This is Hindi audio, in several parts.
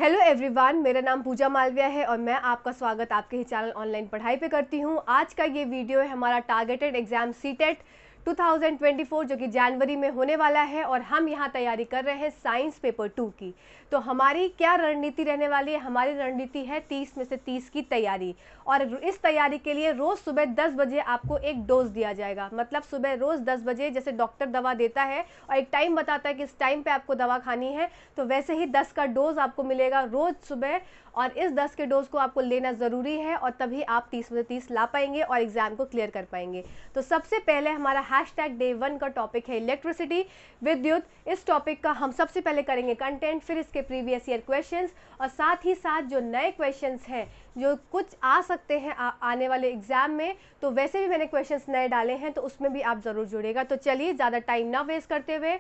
हेलो एवरीवन, मेरा नाम पूजा मालविया है और मैं आपका स्वागत आपके ही चैनल ऑनलाइन पढ़ाई पे करती हूँ। आज का ये वीडियो है हमारा टारगेटेड एग्जाम सीटेट 2024 जो कि जनवरी में होने वाला है और हम यहाँ तैयारी कर रहे हैं साइंस पेपर 2 की। तो हमारी क्या रणनीति रहने वाली है? हमारी रणनीति है 30 में से 30 की तैयारी, और इस तैयारी के लिए रोज़ सुबह 10 बजे आपको एक डोज दिया जाएगा। मतलब सुबह रोज़ 10 बजे जैसे डॉक्टर दवा देता है और एक टाइम बताता है कि इस टाइम पे आपको दवा खानी है, तो वैसे ही 10 का डोज आपको मिलेगा रोज़ सुबह, और इस 10 के डोज को आपको लेना ज़रूरी है और तभी आप 30 में से 30 ला पाएंगे और एग्ज़ाम को क्लियर कर पाएंगे। तो सबसे पहले हमारा हैशटैग डे 1 का टॉपिक है इलेक्ट्रिसिटी, विद्युत। इस टॉपिक का हम सबसे पहले करेंगे कंटेंट, फिर इसके प्रीवियस ईयर क्वेश्चंस, और साथ ही साथ जो नए क्वेश्चंस हैं जो कुछ आ सकते हैं आने वाले एग्जाम में, तो वैसे भी मैंने क्वेश्चंस नए डाले हैं तो उसमें भी आप ज़रूर जुड़ेगा। तो चलिए ज़्यादा टाइम ना वेस्ट करते हुए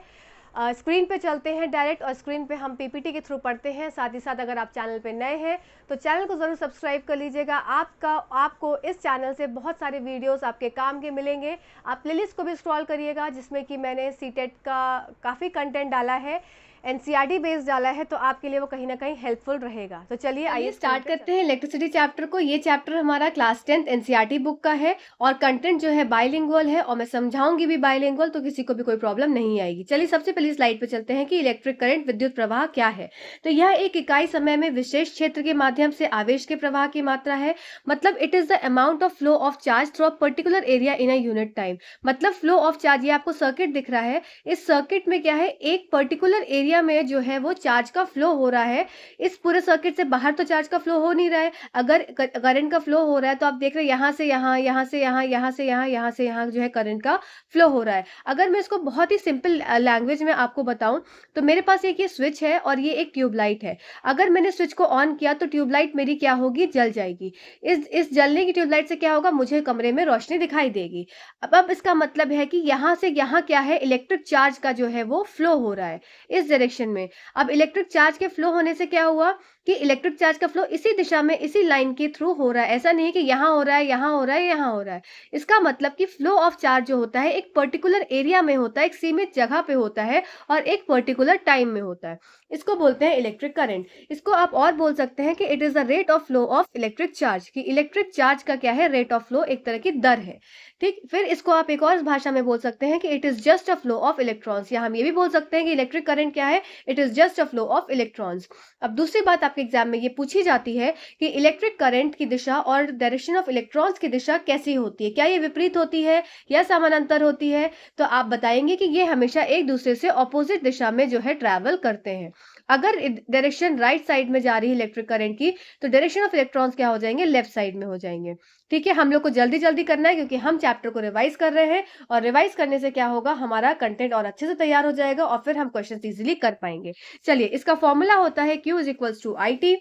स्क्रीन पे चलते हैं डायरेक्ट, और स्क्रीन पे हम पीपीटी के थ्रू पढ़ते हैं। साथ ही साथ अगर आप चैनल पे नए हैं तो चैनल को ज़रूर सब्सक्राइब कर लीजिएगा। आपको इस चैनल से बहुत सारे वीडियोस आपके काम के मिलेंगे। आप प्लेलिस्ट को भी स्क्रॉल करिएगा जिसमें कि मैंने सीटेट का काफ़ी कंटेंट डाला है, एनसीईआरटी बेस्ड डाला है, तो आपके लिए वो कहीं ना कहीं हेल्पफुल रहेगा। तो चलिए आइए स्टार्ट करते हैं इलेक्ट्रिसिटी चैप्टर को। ये चैप्टर हमारा क्लास 10th एनसीईआरटी बुक का है और कंटेंट जो है बाइलिंगुअल है और मैं समझाऊंगी भी बाइलिंगुअल, तो किसी को भी कोई प्रॉब्लम नहीं आएगी। चलिए सबसे पहले स्लाइड पे चलते हैं कि इलेक्ट्रिक करंट विद्युत प्रवाह क्या है। तो यह एक इकाई समय में विशेष क्षेत्र के माध्यम से आवेश के प्रवाह की मात्रा है। मतलब it is the amount of flow of charge through a particular area in a unit time. मतलब फ्लो ऑफ चार्ज, ये आपको सर्किट दिख रहा है, इस सर्किट में क्या है, एक पर्टिकुलर एरिया में जो है वो चार्ज का फ्लो हो रहा है। इस पूरे सर्किट से बाहर तो चार्ज का फ्लो हो नहीं रहा है। अगर करंट का फ्लो हो रहा है तो आप देख रहे हैं यहाँ से यहाँ, यहाँ से यहाँ, यहाँ से यहाँ, यहाँ से यहाँ जो है करंट का फ्लो हो रहा है। अगर मैं इसको बहुत ही सिंपल लैंग्वेज में आपको बताऊं तो मेरे पास एक ये स्विच है और ये एक ट्यूबलाइट है। अगर मैंने स्विच को ऑन किया तो ट्यूबलाइट मेरी क्या होगी, जल जाएगी। इस जलने की ट्यूबलाइट से क्या होगा, मुझे कमरे में रोशनी दिखाई देगी। अब इसका मतलब है कि यहाँ से यहाँ क्या है, इलेक्ट्रिक चार्ज का जो है वो फ्लो हो रहा है इस डायरेक्शन में। अब इलेक्ट्रिक चार्ज के फ्लो होने से क्या हुआ कि इलेक्ट्रिक चार्ज का फ्लो इसी दिशा में इसी लाइन के थ्रू हो रहा है। ऐसा नहीं है कि यहाँ हो रहा है, यहाँ हो रहा है, यहाँ हो रहा है। इसका मतलब कि फ्लो ऑफ चार्ज जो होता है एक पर्टिकुलर एरिया में होता है, एक सीमित जगह पे होता है और एक पर्टिकुलर टाइम में होता है। इसको बोलते हैं इलेक्ट्रिक करंट। इसको आप और बोल सकते हैं कि it is the rate of flow of electric charge, कि इलेक्ट्रिक चार्ज का क्या है, रेट ऑफ फ्लो, एक तरह की दर है। ठीक, फिर इसको आप एक और भाषा में बोल सकते हैं कि it is just a flow of electrons, या हम ये भी बोल सकते हैं कि इलेक्ट्रिक करंट क्या है, it is just a flow of electrons. अब दूसरी बात आपके एग्जाम में ये पूछी जाती है कि इलेक्ट्रिक करंट की दिशा और डायरेक्शन ऑफ इलेक्ट्रॉन्स की दिशा कैसी होती है, क्या ये विपरीत होती है या समानांतर होती है? तो आप बताएंगे कि ये हमेशा एक दूसरे से ऑपोजिट दिशा में जो है ट्रैवल करते हैं। अगर डायरेक्शन राइट साइड में जा रही है इलेक्ट्रिक करंट की, तो डायरेक्शन ऑफ इलेक्ट्रॉन्स क्या हो जाएंगे, लेफ्ट साइड में हो जाएंगे। ठीक है, हम लोग को जल्दी जल्दी करना है क्योंकि हम चैप्टर को रिवाइज कर रहे हैं, और रिवाइज करने से क्या होगा, हमारा कंटेंट और अच्छे से तैयार हो जाएगा और फिर हम क्वेश्चन इजीली कर पाएंगे। चलिए, इसका फॉर्मूला होता है Q is equals to I t.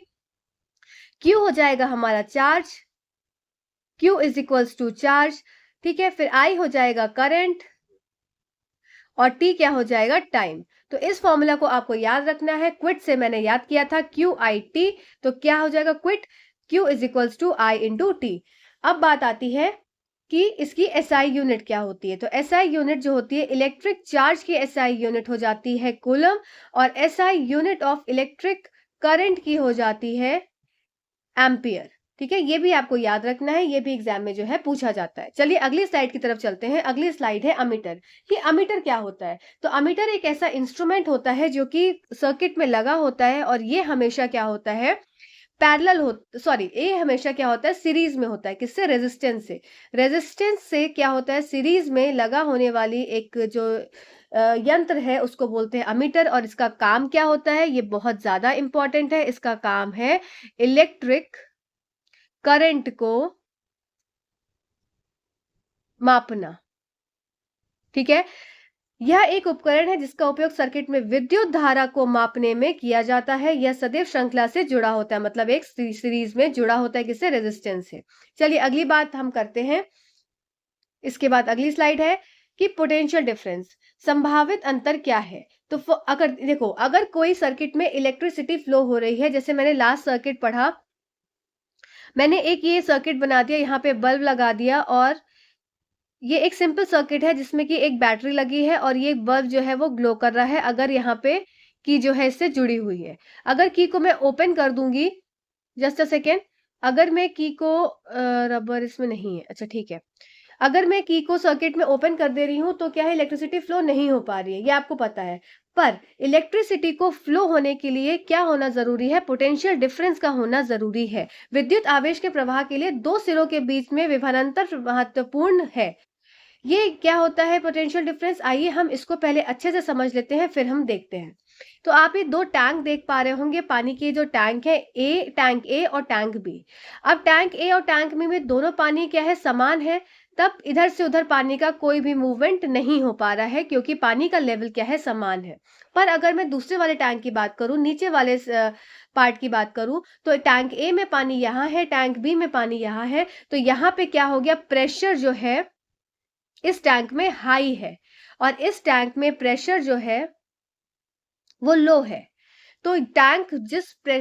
Q हो जाएगा हमारा charge, Q is equals to charge. ठीक है, फिर I हो जाएगा करंट और T क्या हो जाएगा, टाइम। तो इस फॉर्मूला को आपको याद रखना है। क्विट से मैंने याद किया था QIT, तो क्या हो जाएगा क्विट, Q is equals to I into t. अब बात आती है कि इसकी SI यूनिट क्या होती है। तो SI यूनिट जो होती है, इलेक्ट्रिक चार्ज की SI यूनिट हो जाती है कूलम, और SI unit of electric current की हो जाती है एम्पियर। ठीक है, ये भी आपको याद रखना है, ये भी एग्जाम में जो है पूछा जाता है। चलिए अगली स्लाइड की तरफ चलते हैं। अगली स्लाइड है अमीटर। कि अमीटर क्या होता है? तो अमीटर एक ऐसा इंस्ट्रूमेंट होता है जो कि सर्किट में लगा होता है, और ये हमेशा क्या होता है, पैरेलल हो, सॉरी, ये हमेशा क्या होता है, सीरीज में होता है। किससे? रेजिस्टेंस से। रेजिस्टेंस से क्या होता है, सीरीज में लगा होने वाली एक जो यंत्र है उसको बोलते हैं अमीटर। और इसका काम क्या होता है, ये बहुत ज्यादा इंपॉर्टेंट है। इसका काम है इलेक्ट्रिक करंट को मापना। ठीक है, यह एक उपकरण है जिसका उपयोग सर्किट में विद्युत धारा को मापने में किया जाता है। यह सदैव श्रृंखला से जुड़ा होता है, मतलब एक सीरीज में जुड़ा होता है, किससे? रेजिस्टेंस से। चलिए अगली बात हम करते हैं। इसके बाद अगली स्लाइड है कि पोटेंशियल डिफरेंस, संभावित अंतर क्या है। तो अगर देखो, अगर कोई सर्किट में इलेक्ट्रिसिटी फ्लो हो रही है, जैसे मैंने लास्ट सर्किट पढ़ा, मैंने एक ये सर्किट बना दिया, यहाँ पे बल्ब लगा दिया, और ये एक सिंपल सर्किट है जिसमें कि एक बैटरी लगी है और ये बल्ब जो है वो ग्लो कर रहा है। अगर यहाँ पे की जो है इससे जुड़ी हुई है। अगर की को मैं ओपन कर दूंगी, जस्ट अ सेकेंड, अगर मैं की को रबर इसमें नहीं है, अच्छा ठीक है, अगर मैं की को सर्किट में ओपन कर दे रही हूं तो क्या है, इलेक्ट्रिसिटी फ्लो नहीं हो पा रही है, ये आपको पता है। पर इलेक्ट्रिसिटी को फ्लो होने के लिए क्या होना जरूरी है, पोटेंशियल डिफरेंस का होना जरूरी है। विद्युत आवेश के प्रवाह के लिए दो सिरों के बीच में विभवांतर महत्वपूर्ण है। ये क्या होता है पोटेंशियल डिफरेंस, आइए हम इसको पहले अच्छे से समझ लेते हैं, फिर हम देखते हैं। तो आप ये दो टैंक देख पा रहे होंगे, पानी के जो टैंक है, टैंक ए और टैंक बी। अब टैंक ए और टैंक बी में दोनों पानी क्या है, समान है, तब इधर से उधर पानी का कोई भी मूवमेंट नहीं हो पा रहा है क्योंकि पानी का लेवल क्या है, समान है। पर अगर मैं दूसरे वाले टैंक की बात करूं, नीचे वाले पार्ट की बात करूं, तो टैंक ए में पानी यहाँ है, टैंक बी में पानी यहाँ है, तो यहाँ पे क्या हो गया, प्रेशर जो है इस टैंक में हाई है और इस टैंक में प्रेशर जो है वो लो है। तो टैंक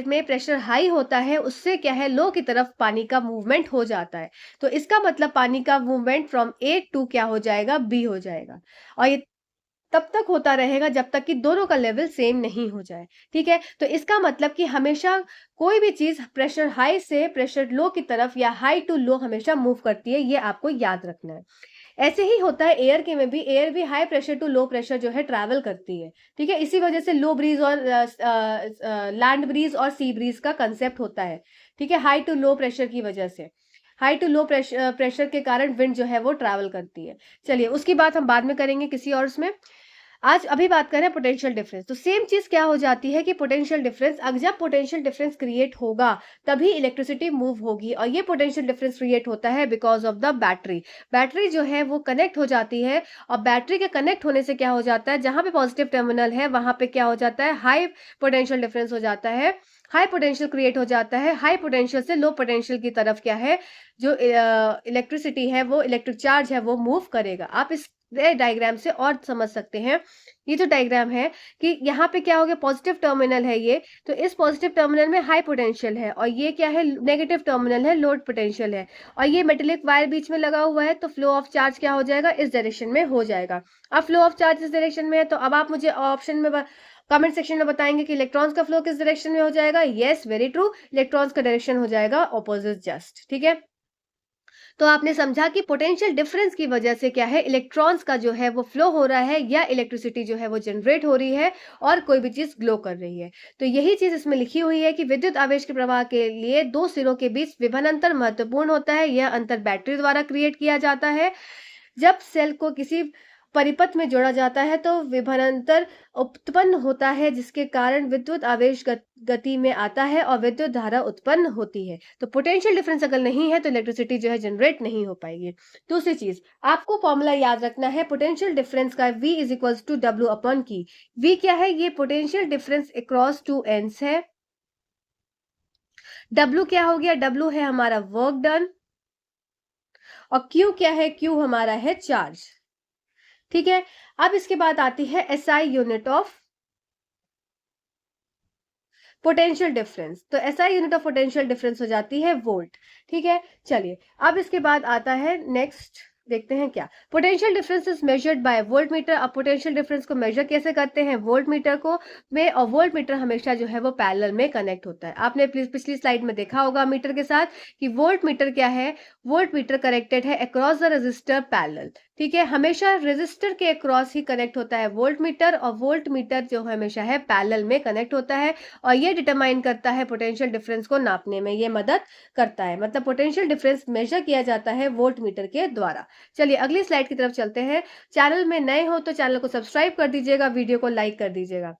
में प्रेशर हाई होता है उससे क्या है, लो की तरफ पानी का मूवमेंट हो जाता है। तो इसका मतलब पानी का मूवमेंट फ्रॉम ए टू क्या हो जाएगा, बी हो जाएगा। और ये तब तक होता रहेगा जब तक कि दोनों का लेवल सेम नहीं हो जाए। ठीक है, तो इसका मतलब कि हमेशा कोई भी चीज प्रेशर हाई से प्रेशर लो की तरफ या हाई टू लो हमेशा मूव करती है, ये आपको याद रखना है। ऐसे ही होता है एयर के में भी, एयर भी high pressure to low pressure जो है ट्रैवल करती है। ठीक है, इसी वजह से लो ब्रीज और लैंड ब्रीज और सी ब्रीज का कंसेप्ट होता है। ठीक है, हाई टू लो प्रेशर की वजह से, हाई टू लो प्रेशर के कारण विंड जो है वो ट्रैवल करती है। चलिए उसकी बात हम बाद में करेंगे किसी और उसमें। आज अभी बात करें पोटेंशियल डिफरेंस, तो सेम चीज क्या हो जाती है कि पोटेंशियल डिफरेंस, अगर जब पोटेंशियल डिफरेंस क्रिएट होगा तभी इलेक्ट्रिसिटी मूव होगी, और ये पोटेंशियल डिफरेंस क्रिएट होता है because of the battery. Battery जो है वो कनेक्ट हो जाती है, और बैटरी के कनेक्ट होने से क्या हो जाता है, जहां पे पॉजिटिव टर्मिनल है वहां पे क्या हो जाता है, हाई पोटेंशियल डिफरेंस हो जाता है, हाई पोटेंशियल क्रिएट हो जाता है। हाई पोटेंशियल से लो पोटेंशियल की तरफ क्या है, जो इलेक्ट्रिसिटी है वो, इलेक्ट्रिक चार्ज है वो मूव करेगा। आप इस डायग्राम से और समझ सकते हैं, ये जो डायग्राम है कि यहाँ पे क्या हो गया, पॉजिटिव टर्मिनल है ये, तो इस पॉजिटिव टर्मिनल में हाई पोटेंशियल है, और ये क्या है, नेगेटिव टर्मिनल है, लो पोटेंशियल है, और ये मेटेलिक वायर बीच में लगा हुआ है, तो फ्लो ऑफ चार्ज क्या हो जाएगा, इस डायरेक्शन में हो जाएगा। अब फ्लो ऑफ चार्ज इस डायरेक्शन में है, तो अब आप मुझे ऑप्शन में कमेंट सेक्शन में बताएंगे कि इलेक्ट्रॉन्स का फ्लो किस डायरेक्शन में हो जाएगा। यस, वेरी ट्रू, इलेक्ट्रॉन्स का डायरेक्शन हो जाएगा ऑपोजिट जस्ट। ठीक है, तो आपने समझा कि पोटेंशियल डिफरेंस की वजह से क्या है, इलेक्ट्रॉन्स का जो है वो फ्लो हो रहा है, या इलेक्ट्रिसिटी जो है वो जनरेट हो रही है, और कोई भी चीज ग्लो कर रही है। तो यही चीज इसमें लिखी हुई है कि विद्युत आवेश के प्रवाह के लिए दो सिरों के बीच विभवांतर महत्वपूर्ण होता है। यह अंतर बैटरी द्वारा क्रिएट किया जाता है। जब सेल को किसी परिपथ में जोड़ा जाता है तो विभवांतर उत्पन्न होता है, जिसके कारण विद्युत आवेश गति में आता है और विद्युत धारा उत्पन्न होती है। तो पोटेंशियल डिफरेंस अगर नहीं है तो इलेक्ट्रिसिटी जो है जनरेट नहीं हो पाएगी। दूसरी चीज, आपको फॉर्मूला याद रखना है पोटेंशियल डिफरेंस का, V is equals to W upon Q. V क्या है, ये potential difference across two ends है। W क्या हो गया, W है हमारा वर्क डन, और Q क्या है, Q हमारा है चार्ज। ठीक है, अब इसके बाद आती है SI unit of potential difference, तो SI unit of potential difference हो जाती है वोल्ट। ठीक है, चलिए अब इसके बाद आता है नेक्स्ट, देखते हैं क्या, potential difference is measured by volt meter. अब पोटेंशियल डिफरेंस को मेजर कैसे करते हैं, वोल्ट मीटर को में, और वोल्ट मीटर हमेशा जो है वो पैरेलल में कनेक्ट होता है। आपने पिछली स्लाइड में देखा होगा मीटर के साथ कि वोल्ट मीटर क्या है, वोल्ट मीटर कनेक्टेड है अक्रॉस द रेजिस्टर पैरेलल। ठीक है, हमेशा रेजिस्टर के अक्रॉस ही कनेक्ट होता है वोल्ट मीटर, और वोल्ट मीटर जो हमेशा है पैरेलल में कनेक्ट होता है, और ये डिटरमाइन करता है पोटेंशियल डिफरेंस को नापने में, ये मदद करता है। मतलब पोटेंशियल डिफरेंस मेजर किया जाता है वोल्ट मीटर के द्वारा। चलिए अगली स्लाइड की तरफ चलते हैं। चैनल में नए हो तो चैनल को सब्सक्राइब कर दीजिएगा, वीडियो को लाइक कर दीजिएगा।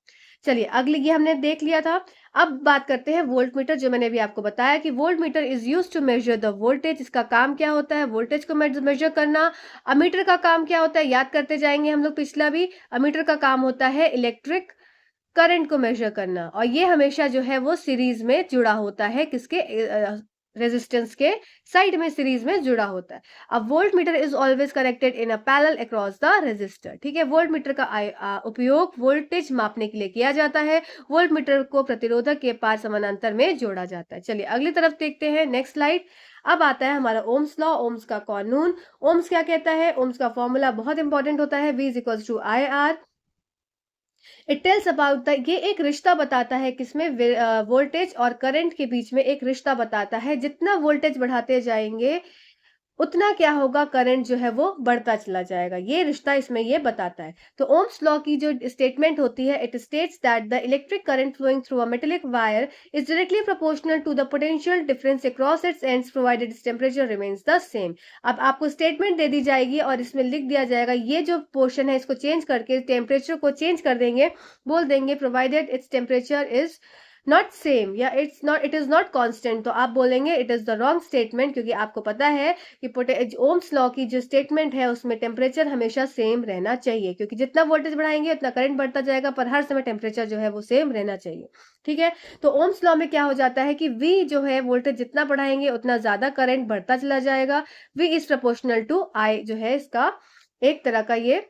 चलिए अगली, ये हमने देख लिया था। अब बात करते हैं वोल्ट मीटर, जो मैंने अभी आपको बताया कि voltmeter is used to measure the voltage. इसका काम क्या होता है, वोल्टेज को मेजर करना। अमीटर का काम क्या होता है, याद करते जाएंगे हम लोग पिछला भी। अमीटर का काम होता है इलेक्ट्रिक करंट को मेजर करना, और ये हमेशा जो है वो सीरीज में जुड़ा होता है, किसके, रेजिस्टेंस के साइड में सीरीज में जुड़ा होता है। अब voltmeter is always connected in a parallel across the resistor. ठीक है, वोल्ट मीटर का उपयोग वोल्टेज मापने के लिए किया जाता है। वोल्ट मीटर को प्रतिरोधक के पार समानांतर में जोड़ा जाता है। चलिए अगली तरफ देखते हैं, नेक्स्ट स्लाइड। अब आता है हमारा ओम्स लॉ, ओम्स का कानून। ओम्स क्या कहता है, ओम्स का फॉर्मूला बहुत इंपॉर्टेंट होता है, V is equals to IR। It tells about the, ये एक रिश्ता बताता है किसमें, वोल्टेज और करंट के बीच में एक रिश्ता बताता है। जितना वोल्टेज बढ़ाते जाएंगे उतना क्या होगा, करंट जो है वो बढ़ता चला जाएगा। ये रिश्ता इसमें ये बताता है। तो ओम्स लॉ की जो स्टेटमेंट होती है, it states that the electric current flowing through a metallic wire is directly proportional to the potential difference across its ends provided its temperature remains the same. अब आपको स्टेटमेंट दे दी जाएगी और इसमें लिख दिया जाएगा, ये जो पोर्शन है इसको चेंज करके टेम्परेचर को चेंज कर देंगे, बोल देंगे provided its temperature is not same या इट इज नॉट कांस्टेंट, तो आप बोलेंगे it is the wrong statement, क्योंकि आपको पता है कि ओम्स लॉ की जो स्टेटमेंट है उसमें टेम्परेचर हमेशा सेम रहना चाहिए, क्योंकि जितना वोल्टेज बढ़ाएंगे उतना करंट बढ़ता जाएगा, पर हर समय टेम्परेचर जो है वो सेम रहना चाहिए। ठीक है, तो ओम्स लॉ में क्या हो जाता है कि V जो है वोल्टेज जितना बढ़ाएंगे उतना ज्यादा करंट बढ़ता चला जाएगा। V is proportional to I जो है इसका एक तरह का ये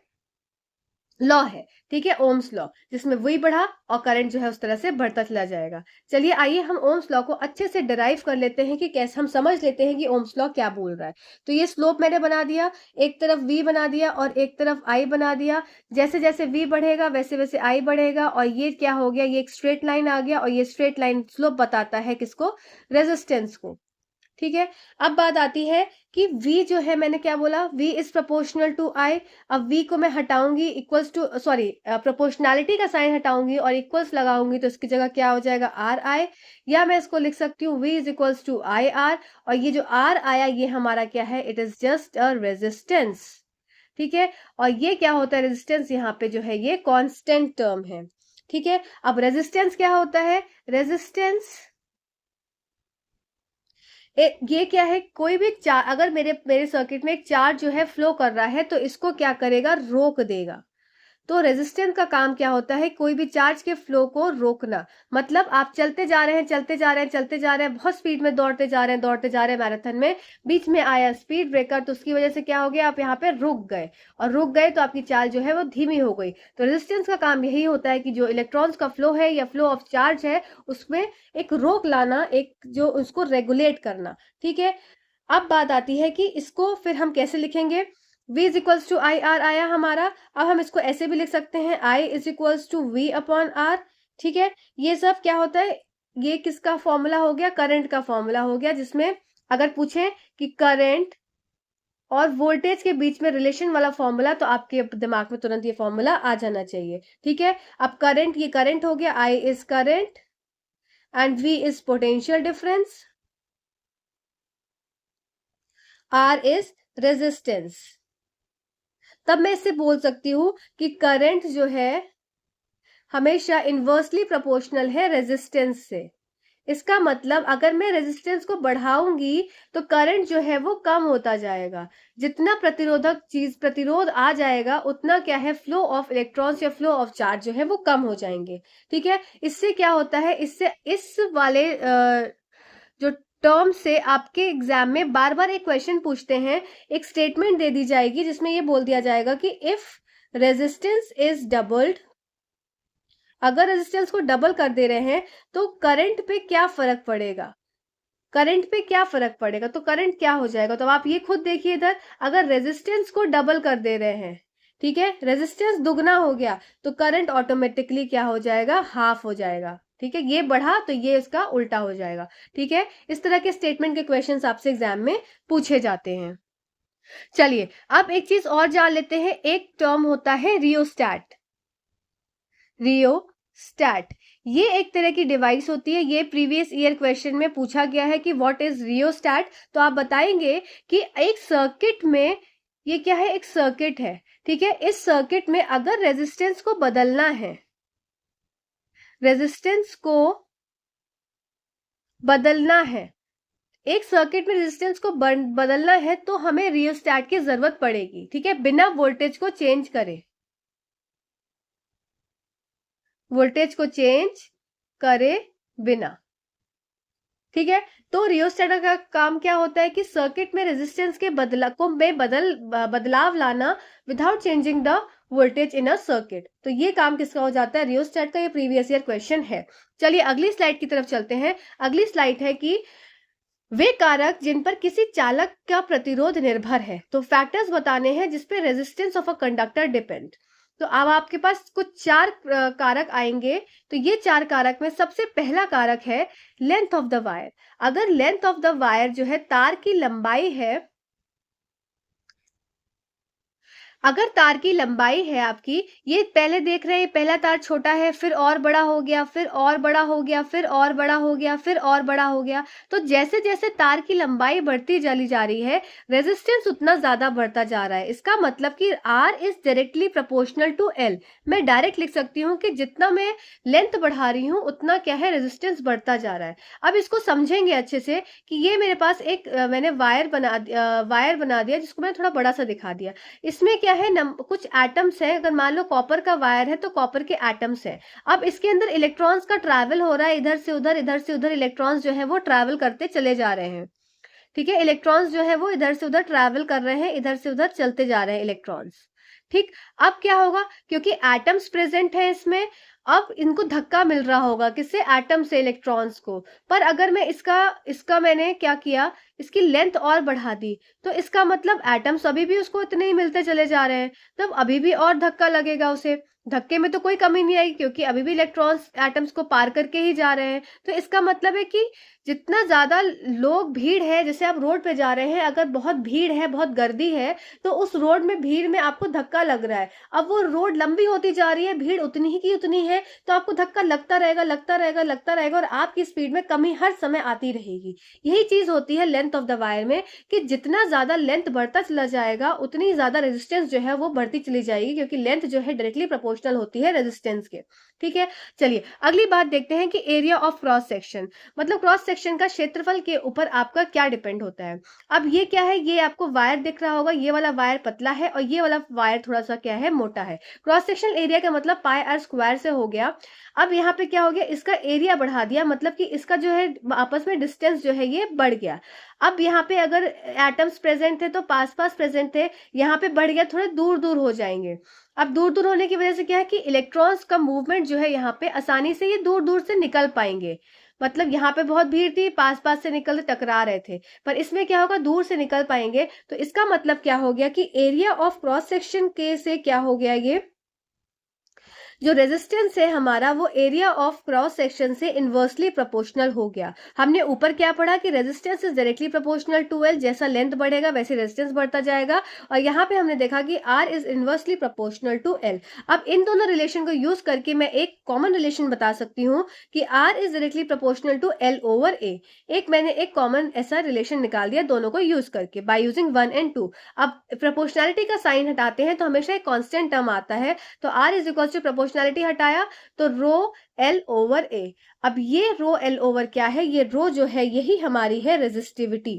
लॉ है। ठीक है, ओम्स लॉ, जिसमें वही बढ़ा और करंट जो है उस तरह से बढ़ता चला जाएगा। चलिए आइए हम ओम्स लॉ को अच्छे से डिराइव कर लेते हैं कि कैसे हम समझ लेते हैं कि ओम्स लॉ क्या बोल रहा है। तो ये स्लोप मैंने बना दिया, एक तरफ V बना दिया और एक तरफ I बना दिया। जैसे जैसे V बढ़ेगा वैसे वैसे I बढ़ेगा, और ये क्या हो गया, ये एक स्ट्रेट लाइन आ गया, और ये स्ट्रेट लाइन स्लोप बताता है किसको, रेजिस्टेंस को। ठीक है, अब बात आती है कि V जो है, मैंने क्या बोला, V is proportional to I। अब V को मैं हटाऊंगी, इक्वल्स टू सॉरी प्रोपोर्शनैलिटी का साइन हटाऊंगी और इक्वल्स लगाऊंगी, तो इसकी जगह क्या हो जाएगा RI, या मैं इसको लिख सकती हूँ V is equals to IR, और ये जो R आया ये हमारा क्या है, it is just a resistance. ठीक है, और ये क्या होता है, रेजिस्टेंस यहाँ पे जो है ये कांस्टेंट टर्म है। ठीक है, अब रेजिस्टेंस क्या होता है, रेजिस्टेंस ये क्या है, कोई भी चार्ज अगर मेरे मेरे सर्किट में एक चार्ज जो है फ्लो कर रहा है तो इसको क्या करेगा, रोक देगा। तो रेजिस्टेंस का काम क्या होता है, कोई भी चार्ज के फ्लो को रोकना। मतलब आप चलते जा रहे हैं चलते जा रहे हैं चलते जा रहे हैं, बहुत स्पीड में दौड़ते जा रहे हैं दौड़ते जा रहे हैं मैराथन में, बीच में आया स्पीड ब्रेकर, तो उसकी वजह से क्या हो गया, आप यहाँ पे रुक गए, और रुक गए तो आपकी चाल जो है वो धीमी हो गई। तो रेजिस्टेंस का काम यही होता है कि जो इलेक्ट्रॉन्स का फ्लो है या फ्लो ऑफ चार्ज है उसमें एक रोक लाना, एक जो उसको रेगुलेट करना। ठीक है, अब बात आती है कि इसको फिर हम कैसे लिखेंगे। V is equals to I R आया हमारा, अब हम इसको ऐसे भी लिख सकते हैं, I is equals to V upon R। ठीक है, ये सब क्या होता है, ये किसका फॉर्मूला हो गया, करंट का फॉर्मूला हो गया, जिसमें अगर पूछे कि करंट और वोल्टेज के बीच में रिलेशन वाला फॉर्मूला, तो आपके दिमाग में तुरंत ये फॉर्मूला आ जाना चाहिए। ठीक है, अब करंट, ये करंट हो गया, I is current and V is potential difference, R is resistance. तब मैं इससे बोल सकती हूं कि करंट जो है हमेशा इनवर्सली प्रोपोर्शनल है रेजिस्टेंस से। इसका मतलब अगर मैं रेजिस्टेंस को बढ़ाऊंगी तो करंट जो है वो कम होता जाएगा। जितना प्रतिरोध आ जाएगा उतना क्या है, फ्लो ऑफ इलेक्ट्रॉन्स या फ्लो ऑफ चार्ज जो है वो कम हो जाएंगे। ठीक है, इससे क्या होता है, इससे इस वाले जो टर्म से आपके एग्जाम में बार बार एक क्वेश्चन पूछते हैं, एक स्टेटमेंट दे दी जाएगी जिसमें ये बोल दिया जाएगा कि इफ रेजिस्टेंस इज डबल्ड, अगर रेजिस्टेंस को डबल कर दे रहे हैं तो करंट पे क्या फर्क पड़ेगा, करंट पे क्या फर्क पड़ेगा, तो करंट क्या हो जाएगा। तो आप ये खुद देखिए इधर, अगर रेजिस्टेंस को डबल कर दे रहे हैं, ठीक है, रेजिस्टेंस दुगना हो गया, तो करंट ऑटोमेटिकली क्या हो जाएगा, हाफ हो जाएगा। ठीक है, ये बढ़ा तो ये इसका उल्टा हो जाएगा। ठीक है, इस तरह के स्टेटमेंट के क्वेश्चंस आपसे एग्जाम में पूछे जाते हैं। चलिए अब एक चीज और जान लेते हैं, एक टर्म होता है रियोस्टैट। रियोस्टैट ये एक तरह की डिवाइस होती है, ये प्रीवियस ईयर क्वेश्चन में पूछा गया है कि व्हाट इज रियोस्टैट। तो आप बताएंगे कि एक सर्किट में, ये क्या है, एक सर्किट है, ठीक है, इस सर्किट में अगर रेजिस्टेंस को बदलना है, रेजिस्टेंस को बदलना है, एक सर्किट में रेजिस्टेंस को बदलना है तो हमें रियोस्टैट की जरूरत पड़ेगी। ठीक है, बिना वोल्टेज को चेंज करे, वोल्टेज को चेंज करे बिना। ठीक है, तो रियोस्टैट का काम क्या होता है कि सर्किट में रेजिस्टेंस के बदलाव लाना without changing the voltage in a circuit. तो ये काम किसका हो जाता है, रियोस्टैट का। ये प्रीवियस ईयर क्वेश्चन है। चलिए अगली स्लाइड की तरफ चलते हैं। अगली स्लाइड है कि वे कारक जिन पर किसी चालक का प्रतिरोध निर्भर है, तो फैक्टर्स बताने हैं जिसपे resistance of a conductor depend. तो अब आपके पास कुछ चार कारक आएंगे। तो ये चार कारक में सबसे पहला कारक है लेंथ ऑफ द वायर। अगर लेंथ ऑफ द वायर जो है, तार की लंबाई है, अगर तार की लंबाई है आपकी, ये पहले देख रहे हैं पहला तार छोटा है, फिर और बड़ा हो गया, फिर और बड़ा हो गया, फिर और बड़ा हो गया, फिर और बड़ा हो गया। तो जैसे जैसे तार की लंबाई बढ़ती चली जा रही है, रेजिस्टेंस उतना ज्यादा बढ़ता जा रहा है। इसका मतलब कि R is directly proportional to L। मैं डायरेक्ट लिख सकती हूँ कि जितना मैं लेंथ बढ़ा रही हूँ उतना क्या है, रेजिस्टेंस बढ़ता जा रहा है। अब इसको समझेंगे अच्छे से कि ये मेरे पास एक मैंने वायर बना दिया, जिसको मैंने थोड़ा बड़ा सा दिखा दिया। इसमें क्या है, कुछ एटम्स है। अगर मान लो कॉपर का वायर है तो कॉपर के एटम्स है। अब इसके अंदर इलेक्ट्रॉन्स का ट्रैवल हो रहा है, इधर से उधर, इधर से उधर इलेक्ट्रॉन्स जो है वो ट्रैवल करते चले जा रहे हैं। ठीक है, इलेक्ट्रॉन्स जो है वो इधर से उधर ट्रैवल कर रहे हैं, इधर से उधर चलते जा रहे हैं इलेक्ट्रॉन्स। ठीक, अब क्या होगा, क्योंकि एटम्स प्रेजेंट है इसमें, अब इनको धक्का मिल रहा होगा, किससे, एटम से इलेक्ट्रॉन्स को। पर अगर मैं इसका इसका मैंने क्या किया, इसकी लेंथ और बढ़ा दी, तो इसका मतलब एटम्स अभी भी उसको इतने ही मिलते चले जा रहे हैं, तब अभी भी और धक्का लगेगा उसे। धक्के में तो कोई कमी नहीं आएगी, क्योंकि अभी भी इलेक्ट्रॉन्स एटम्स को पार करके ही जा रहे हैं। तो इसका मतलब है कि जितना ज्यादा लोग, भीड़ है, जैसे आप रोड पे जा रहे हैं, अगर बहुत भीड़ है, बहुत गर्दी है, तो उस रोड में, भीड़ में आपको धक्का लग रहा है। अब वो रोड लंबी होती जा रही है, भीड़ उतनी ही की उतनी है, तो आपको धक्का लगता रहेगा, लगता रहेगा, लगता रहेगा, और आपकी स्पीड में कमी हर समय आती रहेगी। यही चीज होती है लेंथ ऑफ द वायर में, कि जितना ज्यादा लेंथ बढ़ता चला जाएगा उतनी ज्यादा रेजिस्टेंस जो है वो बढ़ती चली जाएगी, क्योंकि लेंथ जो है डायरेक्टली प्रोपोर्शनल होती है रेजिस्टेंस के। ठीक है, चलिए अगली बात देखते हैं कि एरिया ऑफ क्रॉस सेक्शन, मतलब क्रॉस सेक्शन का क्षेत्रफल के ऊपर आपका क्या डिपेंड होता है। अब ये क्या है, ये आपको वायर दिख रहा होगा, ये वाला वायर पतला है और ये वाला वायर थोड़ा सा क्या है, मोटा है। क्रॉस सेक्शन एरिया का मतलब पाई आर स्क्वायर से हो गया। अब यहाँ पे क्या हो गया, इसका एरिया बढ़ा दिया, मतलब कि इसका जो है आपस में डिस्टेंस जो है ये बढ़ गया। अब यहाँ पे अगर एटम्स प्रेजेंट थे तो पास पास प्रेजेंट थे, यहाँ पे बढ़ गया, थोड़े दूर दूर हो जाएंगे। अब दूर दूर होने की वजह से क्या है कि इलेक्ट्रॉन्स का मूवमेंट जो है यहाँ पे आसानी से ये दूर दूर से निकल पाएंगे। मतलब यहाँ पे बहुत भीड़ थी, पास पास से निकल टकरा रहे थे, पर इसमें क्या होगा, दूर से निकल पाएंगे। तो इसका मतलब क्या हो गया कि एरिया ऑफ क्रॉस सेक्शन के से क्या हो गया, ये जो रेजिस्टेंस है हमारा, वो एरिया ऑफ क्रॉस सेक्शन से इनवर्सली प्रोपोर्शनल हो गया। हमने ऊपर क्या पढ़ा कि resistance is directly proportional to L, जैसा लेंथ बढ़ेगा वैसे रेजिस्टेंस बढ़ता जाएगा। और यहाँ पे हमने देखा कि R is inversely proportional to L। अब इन दोनों रिलेशन को यूज करके मैं एक कॉमन रिलेशन बता सकती हूँ कि R is directly proportional to L over A। मैंने एक कॉमन ऐसा रिलेशन निकाल दिया दोनों को यूज करके, बाय यूजिंग 1 and 2। अब प्रोपोर्शनलिटी का साइन हटाते हैं तो हमेशा एक कॉन्स्टेंट टर्म आता है, तो R is equal to proportionality हटाया तो रो L ओवर A। अब ये रो L ओवर क्या है, ये रो जो है यही हमारी है रेजिस्टिविटी।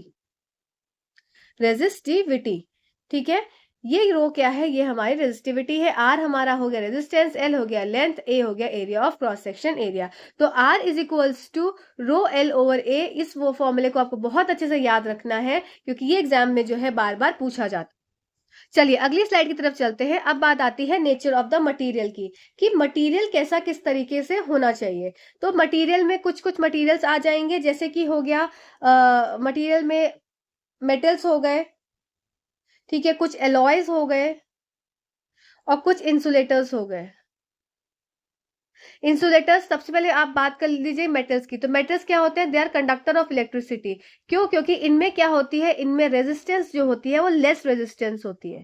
ठीक है, ये रो क्या है, ये हमारी रेजिस्टिविटी है। R हमारा हो गया रेजिस्टेंस, L हो गया लेंथ, A हो गया area of cross section area. तो R is equals to rho L over A। इस वो फॉर्मूले को आपको बहुत अच्छे से याद रखना है, क्योंकि ये एग्जाम में जो है बार बार पूछा जाता है। चलिए अगली स्लाइड की तरफ चलते हैं। अब बात आती है नेचर ऑफ द मटेरियल की, कि मटेरियल कैसा, किस तरीके से होना चाहिए। तो मटेरियल में कुछ कुछ मटेरियल्स आ जाएंगे, जैसे कि हो गया मटेरियल में मेटल्स हो गए, ठीक है, कुछ एलॉयज हो गए और कुछ इंसुलेटर्स हो गए। इंसुलेटर्स, सबसे पहले आप बात कर लीजिए मेटल्स की। तो मेटल्स क्या होते हैं, they are conductor of electricity. क्यों, क्योंकि इनमें क्या होती है, इनमें रेजिस्टेंस जो होती है वो लेस रेजिस्टेंस होती है।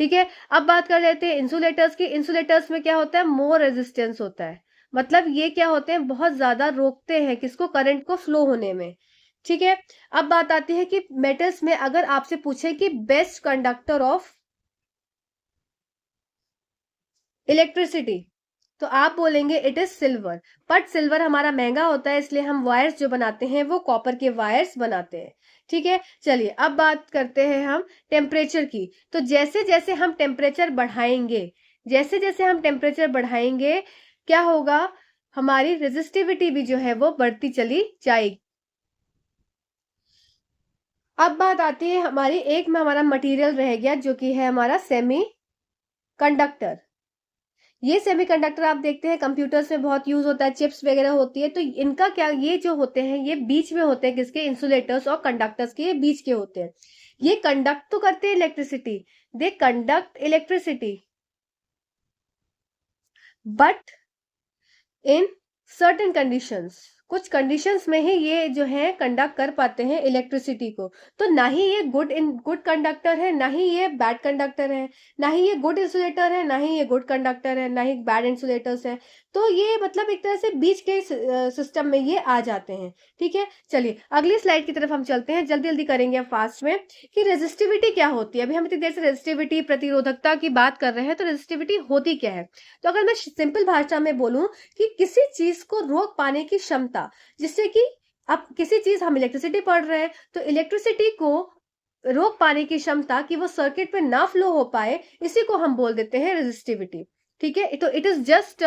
ठीक है, अब बात कर लेते हैं इंसुलेटर्स की। इंसुलेटर्स में क्या होता है, मोर रेजिस्टेंस होता है, मतलब ये क्या होते हैं, बहुत ज्यादा रोकते हैं किसको, करंट को फ्लो होने में। ठीक है, अब बात आती है कि मेटल्स में अगर आपसे पूछे कि बेस्ट कंडक्टर ऑफ इलेक्ट्रिसिटी, तो आप बोलेंगे it is silver. But silver हमारा महंगा होता है, इसलिए हम वायर्स जो बनाते हैं वो कॉपर के वायर्स बनाते हैं। ठीक है, चलिए अब बात करते हैं हम टेम्परेचर की। तो जैसे जैसे हम टेम्परेचर बढ़ाएंगे, जैसे जैसे हम टेम्परेचर बढ़ाएंगे, क्या होगा, हमारी रेजिस्टिविटी भी जो है वो बढ़ती चली जाएगी। अब बात आती है हमारी, एक में हमारा मटेरियल रह गया जो कि है हमारा सेमी कंडक्टर। ये सेमीकंडक्टर आप देखते हैं कंप्यूटर्स में बहुत यूज होता है, चिप्स वगैरह होती है। तो इनका क्या, ये जो होते हैं ये बीच में होते हैं किसके, इंसुलेटर्स और कंडक्टर्स के, ये बीच के होते हैं। ये कंडक्ट तो करते हैं electricity, they conduct electricity. But in certain conditions, कुछ कंडीशंस में ही ये जो है कंडक्ट कर पाते हैं इलेक्ट्रिसिटी को। तो ना ही ये गुड कंडक्टर है, ना ही ये बैड कंडक्टर है, ना ही ये गुड इंसुलेटर है, ना ही ये गुड कंडक्टर है, ना ही बैड इंसुलेटर्स है। तो ये मतलब एक तरह से बीच के सिस्टम में ये आ जाते हैं। ठीक है, चलिए अगली स्लाइड की तरफ हम चलते हैं, जल्दी जल्दी करेंगे अब फास्ट में कि रेजिस्टिविटी क्या होती है। अभी हम इतनी देर से रेजिस्टिविटी प्रतिरोधकता की बात कर रहे हैं, तो रेजिस्टिविटी होती क्या है। तो अगर मैं सिंपल भाषा में बोलूं कि किसी चीज को रोक पाने की क्षमता, जिससे कि अब किसी चीज हम इलेक्ट्रिसिटी पढ़ रहे हैं तो इलेक्ट्रिसिटी को रोक पाने की क्षमता कि वो सर्किट पे ना फ्लो हो पाए, इसी को हम बोल देते हैं रेजिस्टिविटी। ठीक है, तो इट इज जस्ट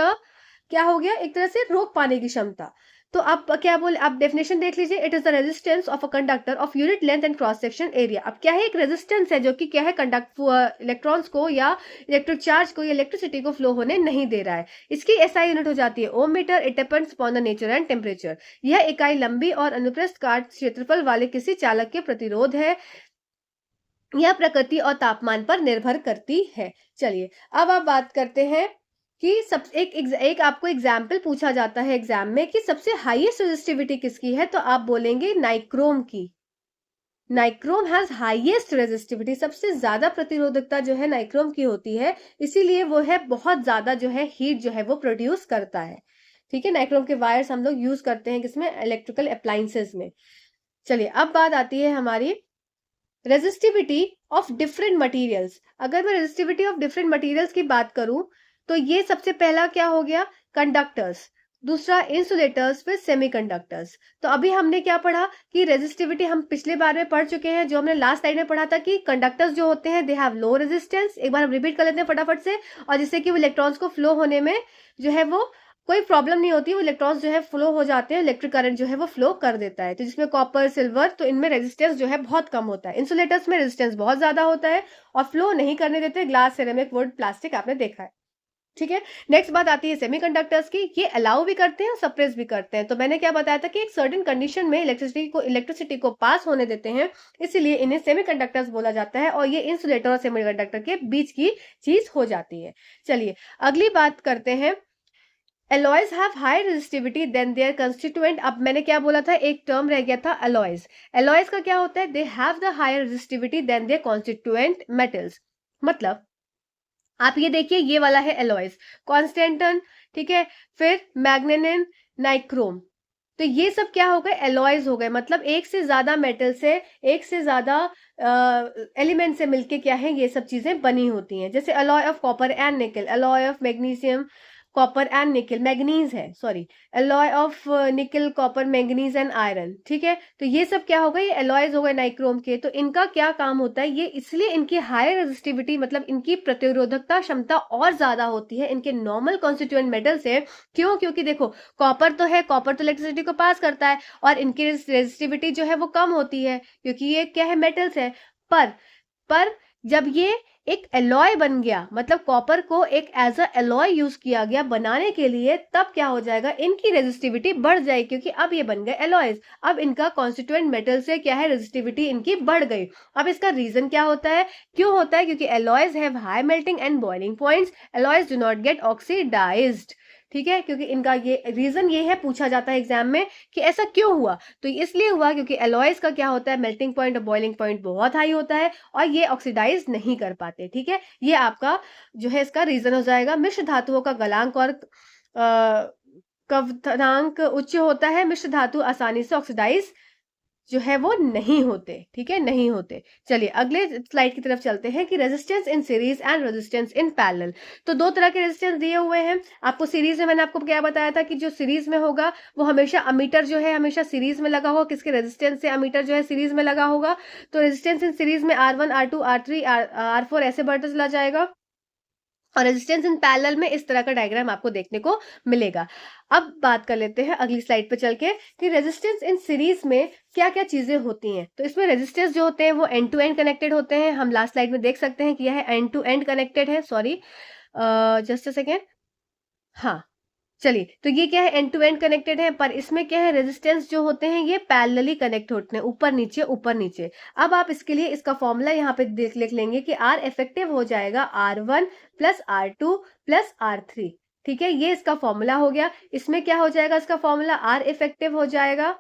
क्या हो गया, एक तरह से रोक पाने की क्षमता। तो आप क्या बोले, आप डेफिनेशन देख लीजिए, it is the resistance of a conductor of unit length and cross section area. अब क्या है, एक रेजिस्टेंस है जो कि क्या है, कंडक्ट इलेक्ट्रॉन्स को या इलेक्ट्रिक चार्ज को या इलेक्ट्रिसिटी को फ्लो होने नहीं दे रहा है। इसकी एसआई यूनिट हो जाती है ohm metre. It depends upon the nature and temperature. यह इकाई लंबी और अनुप्रस्थ काट क्षेत्रफल वाले किसी चालक के प्रतिरोध है, यह प्रकृति और तापमान पर निर्भर करती है। चलिए अब आप बात करते हैं कि सब एक आपको एग्जाम्पल पूछा जाता है एग्जाम में कि सबसे हाईएस्ट रेजिस्टिविटी किसकी है, तो आप बोलेंगे नाइक्रोम की। नाइक्रोम हैज हाईएस्ट रेजिस्टिविटी, सबसे ज्यादा प्रतिरोधकता जो है नाइक्रोम की होती है, इसीलिए वो है बहुत ज्यादा जो है हीट जो है वो प्रोड्यूस करता है। ठीक है, नाइक्रोम के वायर्स हम लोग यूज करते हैं किसमें, इलेक्ट्रिकल अप्लायंसेस में। चलिए अब बात आती है हमारी रेजिस्टिविटी ऑफ डिफरेंट मटेरियल्स। अगर मैं रेजिस्टिविटी ऑफ डिफरेंट मटेरियल्स की बात करूं तो ये सबसे पहला क्या हो गया, कंडक्टर्स, दूसरा इंसुलेटर्स, फिर सेमीकंडक्टर्स। तो अभी हमने क्या पढ़ा कि रेजिस्टिविटी हम पिछले बार में पढ़ चुके हैं, जो हमने लास्ट टाइम में पढ़ा था कि कंडक्टर्स जो होते हैं दे हैव लो रेजिस्टेंस। एक बार हम रिपीट कर लेते हैं फटाफट से, और जिससे कि वो इलेक्ट्रॉन्स को फ्लो होने में जो है वो कोई प्रॉब्लम नहीं होती, वो इलेक्ट्रॉन्स जो है फ्लो हो जाते हैं, इलेक्ट्रिक करंट जो है वो फ्लो कर देता है। तो जिसमें कॉपर, सिल्वर, तो इनमें रेजिस्टेंस जो है बहुत कम होता है। इंसुलेटर्स में रेजिस्टेंस बहुत ज्यादा होता है और फ्लो नहीं करने देते, ग्लास, सिरेमिक, वुड, प्लास्टिक आपने देखा है। ठीक है, नेक्स्ट बात आती है सेमीकंडक्टर्स की। ये अलाउ भी करते हैं और सप्रेस भी करते हैं। तो मैंने क्या बताया था कि एक सर्टेन कंडीशन में इलेक्ट्रिसिटी को पास होने देते हैं, इसीलिए इन्हें सेमीकंडक्टर्स बोला जाता है, और ये इंसुलेटर और सेमीकंडक्टर के बीच की चीज हो जाती है। चलिए अगली बात करते हैं, alloys have high resistivity than their constituent। अब मैंने क्या बोला था, एक टर्म रह गया था alloys। alloys का क्या होता है, they have the higher resistivity than their constituent metals। मतलब आप ये देखिए, ये वाला है alloys, कॉन्स्टेंटन, ठीक है, फिर मैग्नेनिन, नाइक्रोम। तो ये सब क्या हो गए, एलॉयज हो गए। मतलब एक से ज्यादा मेटल से, एक से ज्यादा एलिमेंट से मिलके क्या है, ये सब चीजें बनी होती हैं। जैसे alloy of copper and nickel, alloy of magnesium, copper and nickel, manganese है sorry, alloy of nickel, copper, manganese and iron. ठीक है, तो ये सब क्या हो गए, ये एलॉयज हो गए नाइक्रोम के। तो इनका क्या काम होता है, ये इसलिए इनकी हायर रेजिस्टिविटी मतलब इनकी प्रतिरोधकता क्षमता और ज्यादा होती है इनके नॉर्मल कॉन्स्टिट्यूएंट मेटल से। क्यों, क्योंकि देखो कॉपर तो है, कॉपर तो इलेक्ट्रिसिटी को पास करता है, और इनकी रेजिस्टिविटी जो है वो कम होती है क्योंकि ये क्या है, मेटल्स है। पर जब ये एक एलॉय बन गया, मतलब कॉपर को एक एज अ एलॉय यूज किया गया बनाने के लिए, तब क्या हो जाएगा, इनकी रेजिस्टिविटी बढ़ जाएगी क्योंकि अब ये बन गए एलॉयज। अब इनका कॉन्स्टिट्यूएंट मेटल से क्या है, रेजिस्टिविटी इनकी बढ़ गई। अब इसका रीजन क्या होता है, क्यों होता है, क्योंकि alloys have high melting and boiling points, alloys do not get oxidized. ठीक है, क्योंकि इनका ये रीजन ये है, पूछा जाता है एग्जाम में कि ऐसा क्यों हुआ, तो इसलिए हुआ क्योंकि एलॉयज का क्या होता है, मेल्टिंग पॉइंट और बॉइलिंग पॉइंट बहुत हाई होता है और ये ऑक्सीडाइज नहीं कर पाते। ठीक है, ये आपका जो है इसका रीजन हो जाएगा। मिश्र धातुओं का गलांक और क्वथनांक उच्च होता है, मिश्र धातु आसानी से ऑक्सीडाइज जो है वो नहीं होते। ठीक है, नहीं होते। चलिए अगले स्लाइड की तरफ चलते हैं कि resistance in series and resistance in parallel. तो दो तरह के रेजिस्टेंस दिए हुए हैं आपको सीरीज में। मैंने आपको क्या बताया था कि जो सीरीज में होगा वो हमेशा अमीटर जो है हमेशा सीरीज में लगा होगा, किसके रेजिस्टेंस से अमीटर जो है सीरीज में लगा होगा। तो रेजिस्टेंस इन सीरीज में R1, R2, R3, R4 ऐसे बढ़ता चला जाएगा, और रेजिस्टेंस इन पैरेलल में इस तरह का डायग्राम आपको देखने को मिलेगा। अब बात कर लेते हैं अगली स्लाइड पे चल के कि रेजिस्टेंस इन सीरीज में क्या क्या चीजें होती हैं। तो इसमें रेजिस्टेंस जो होते हैं वो एंड टू एंड कनेक्टेड होते हैं। हम लास्ट स्लाइड में देख सकते हैं कि यह एंड टू एंड कनेक्टेड है। सॉरी जस्ट अ सेकेंड, हाँ चलिए, तो ये क्या है, एंड टू एंड कनेक्टेड है, पर इसमें क्या है, रेजिस्टेंस जो होते हैं ये पैरेलली कनेक्ट होते हैं, ऊपर नीचे ऊपर नीचे। अब आप इसके लिए इसका फॉर्मूला यहाँ पे लिख लेंगे कि आर इफेक्टिव हो जाएगा R1 plus R2 plus R3। ठीक है, ये इसका फॉर्मूला हो गया। इसमें क्या हो जाएगा, इसका फॉर्मूला आर इफेक्टिव हो जाएगा,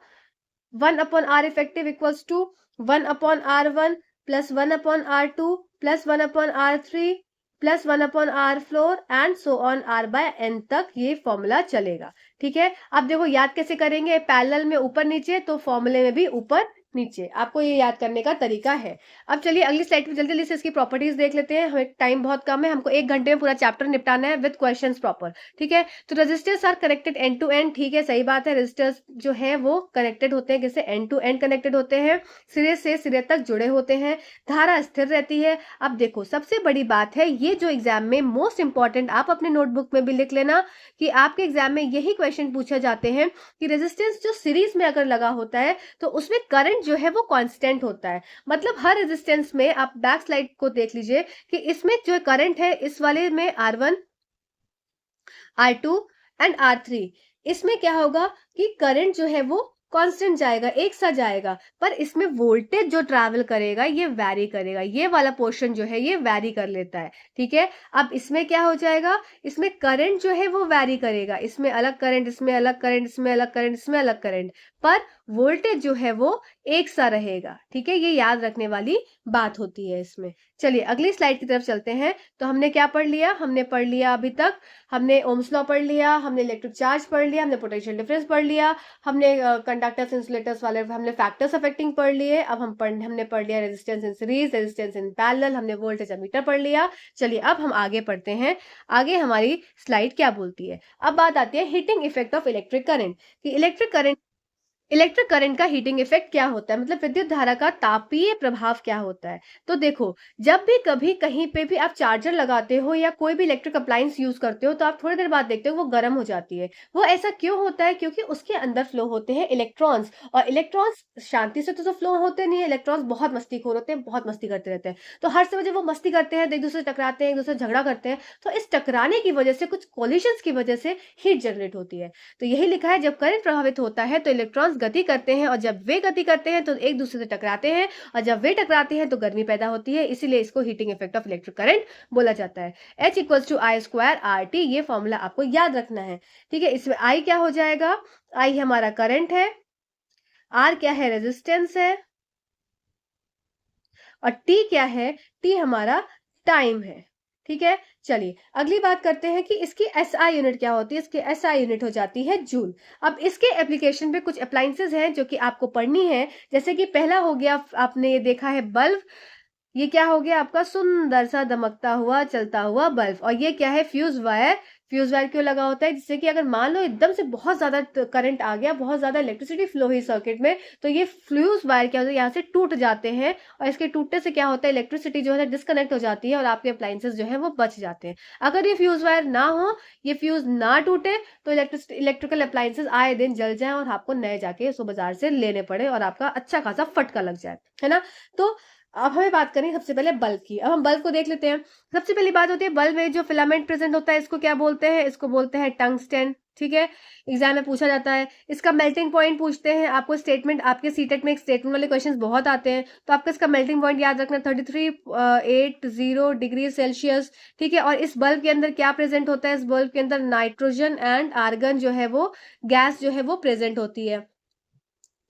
1/R effective equals to 1/R1 plus 1/R2 plus 1/R3 plus 1/R floor and so on R by N तक ये फॉर्मूला चलेगा। ठीक है, अब देखो याद कैसे करेंगे, पैरेलल में ऊपर नीचे तो फॉर्मूले में भी ऊपर नीचे, आपको ये याद करने का तरीका है। अब चलिए अगली स्लाइड पे जल्दी जल्दी से इसकी प्रॉपर्टीज देख लेते हैं, हमें टाइम बहुत कम है, हमको 1 घंटे में पूरा चैप्टर निपटाना है विद क्वेश्चंस प्रॉपर। ठीक है, तो resistors are connected end to end, ठीक है सही बात है, रेजिस्टर्स जो है वो कनेक्टेड होते हैं, जैसे एंड टू एंड कनेक्टेड होते हैं, सिरे से सिरे तक जुड़े होते हैं, धारा स्थिर रहती है। अब देखो सबसे बड़ी बात है, ये जो एग्जाम में मोस्ट इंपॉर्टेंट, आप अपने नोटबुक में भी लिख लेना कि आपके एग्जाम में यही क्वेश्चन पूछे जाते हैं कि रेजिस्टेंस जो सीरीज में अगर लगा होता है तो उसमें करंट जो है वो कांस्टेंट होता है। मतलब हर रेजिस्टेंस में, आप बैक स्लाइड को देख लीजिए कि इसमें जो करंट है इस वाले में R1 R2 एंड R3, इसमें क्या होगा कि करंट जो है वो कांस्टेंट जाएगा, एक सा जाएगा, पर इसमें वोल्टेज जो ट्रैवल करेगा ये वैरी करेगा, ये वाला पोर्शन जो है ये वैरी कर लेता है। ठीक है, अब इसमें क्या हो जाएगा, इसमें करंट जो है वो वैरी करेगा, इसमें अलग करंट, इसमें अलग करंट, इसमें अलग करंट, इसमें अलग करंट, पर वोल्टेज जो है वो एक सा रहेगा। ठीक है, ये याद रखने वाली बात होती है इसमें। चलिए अगली स्लाइड की तरफ चलते हैं। तो हमने क्या पढ़ लिया, हमने पढ़ लिया अभी तक, हमने ओम्स लॉ पढ़ लिया, हमने इलेक्ट्रिक चार्ज पढ़ लिया, हमने पोटेंशियल डिफरेंस पढ़ लिया, हमने कंडक्टर्स इंसुलेटर्स वाले हमने फैक्टर्स अफेक्टिंग पढ़ लिए। अब हमने पढ़ लिया resistance in series, resistance in parallel, हमने वोल्टेज एमीटर पढ़ लिया। चलिए अब हम आगे पढ़ते हैं, आगे हमारी स्लाइड क्या बोलती है। अब बात आती है heating effect of electric current, कि इलेक्ट्रिक करंट का हीटिंग इफेक्ट क्या होता है, मतलब विद्युत धारा का तापीय प्रभाव क्या होता है। तो देखो जब भी कभी कहीं पे भी आप चार्जर लगाते हो या कोई भी इलेक्ट्रिक अप्लायंस यूज करते हो तो आप थोड़ी देर बाद देखते हो वो गर्म हो जाती है। वो ऐसा क्यों होता है, क्योंकि उसके अंदर फ्लो होते हैं इलेक्ट्रॉन्स, और इलेक्ट्रॉन्स शांति से तो फ्लो होते नहीं है, इलेक्ट्रॉन्स बहुत मस्तीखोर होते हैं, बहुत मस्ती करते रहते हैं। तो हर समय जब वो मस्ती करते हैं, एक दूसरे से टकराते हैं, एक दूसरे से झगड़ा करते हैं, तो इस टकराने की वजह से, कुछ कोलिशंस की वजह से हीट जनरेट होती है। तो यही लिखा है, जब करंट प्रभावित होता है तो इलेक्ट्रॉन्स गति करते हैं, और जब वे गति करते हैं तो एक दूसरे से टकराते हैं, और जब वे टकराते हैं तो गर्मी पैदा होती है, इसीलिए इसको heating effect of electric current बोला जाता है। H=I²RT, ये फॉर्मूला आपको याद रखना है। ठीक है, इसमें I क्या हो जाएगा, I हमारा करंट है, R क्या है, रेजिस्टेंस है, और T क्या है, T हमारा टाइम है। ठीक है, चलिए अगली बात करते हैं कि इसकी एसआई यूनिट क्या होती है। इसकी एसआई यूनिट हो जाती है जूल। अब इसके एप्लीकेशन पे कुछ अप्लायंसेस हैं जो कि आपको पढ़नी है, जैसे कि पहला हो गया, आपने ये देखा है बल्ब, ये क्या हो गया आपका, सुंदर सा दमकता हुआ चलता हुआ बल्ब। और ये क्या है, फ्यूज वायर। फ्यूज वायर क्यों लगा होता है, जिससे कि अगर मान लो एकदम से बहुत ज्यादा करंट आ गया, बहुत ज्यादा इलेक्ट्रिसिटी फ्लो हुई सर्किट में, तो ये फ्यूज वायर क्या होता है, यहाँ से टूट जाते हैं, और इसके टूटने से क्या होता है, इलेक्ट्रिसिटी जो है डिस्कनेक्ट हो जाती है और आपके अप्लायंसेस जो है वो बच जाते हैं। अगर ये फ्यूज वायर ना हो, ये फ्यूज ना टूटे, तो इलेक्ट्रिकल अप्लायंसेस आए दिन जल जाए और आपको नए जाके इसको बाजार से लेने पड़े और आपका अच्छा खासा फटका लग जाए, है ना। तो अब हमें बात करें सबसे पहले बल्ब की। अब हम बल्ब को देख लेते हैं। सबसे पहली बात होती है, बल्ब में जो फिलामेंट प्रेजेंट होता है इसको क्या बोलते हैं, इसको बोलते हैं टंगस्टन। ठीक है, एग्जाम में पूछा जाता है। इसका मेल्टिंग पॉइंट पूछते हैं आपको, स्टेटमेंट आपके सीटेट में स्टेटमेंट वाले क्वेश्चंस बहुत आते हैं, तो आपका इसका मेल्टिंग पॉइंट याद रखना 3380 डिग्री सेल्सियस। ठीक है, और इस बल्ब के अंदर क्या प्रेजेंट होता है, इस बल्ब के अंदर नाइट्रोजन एंड आर्गन जो है वो गैस जो है वो प्रेजेंट होती है।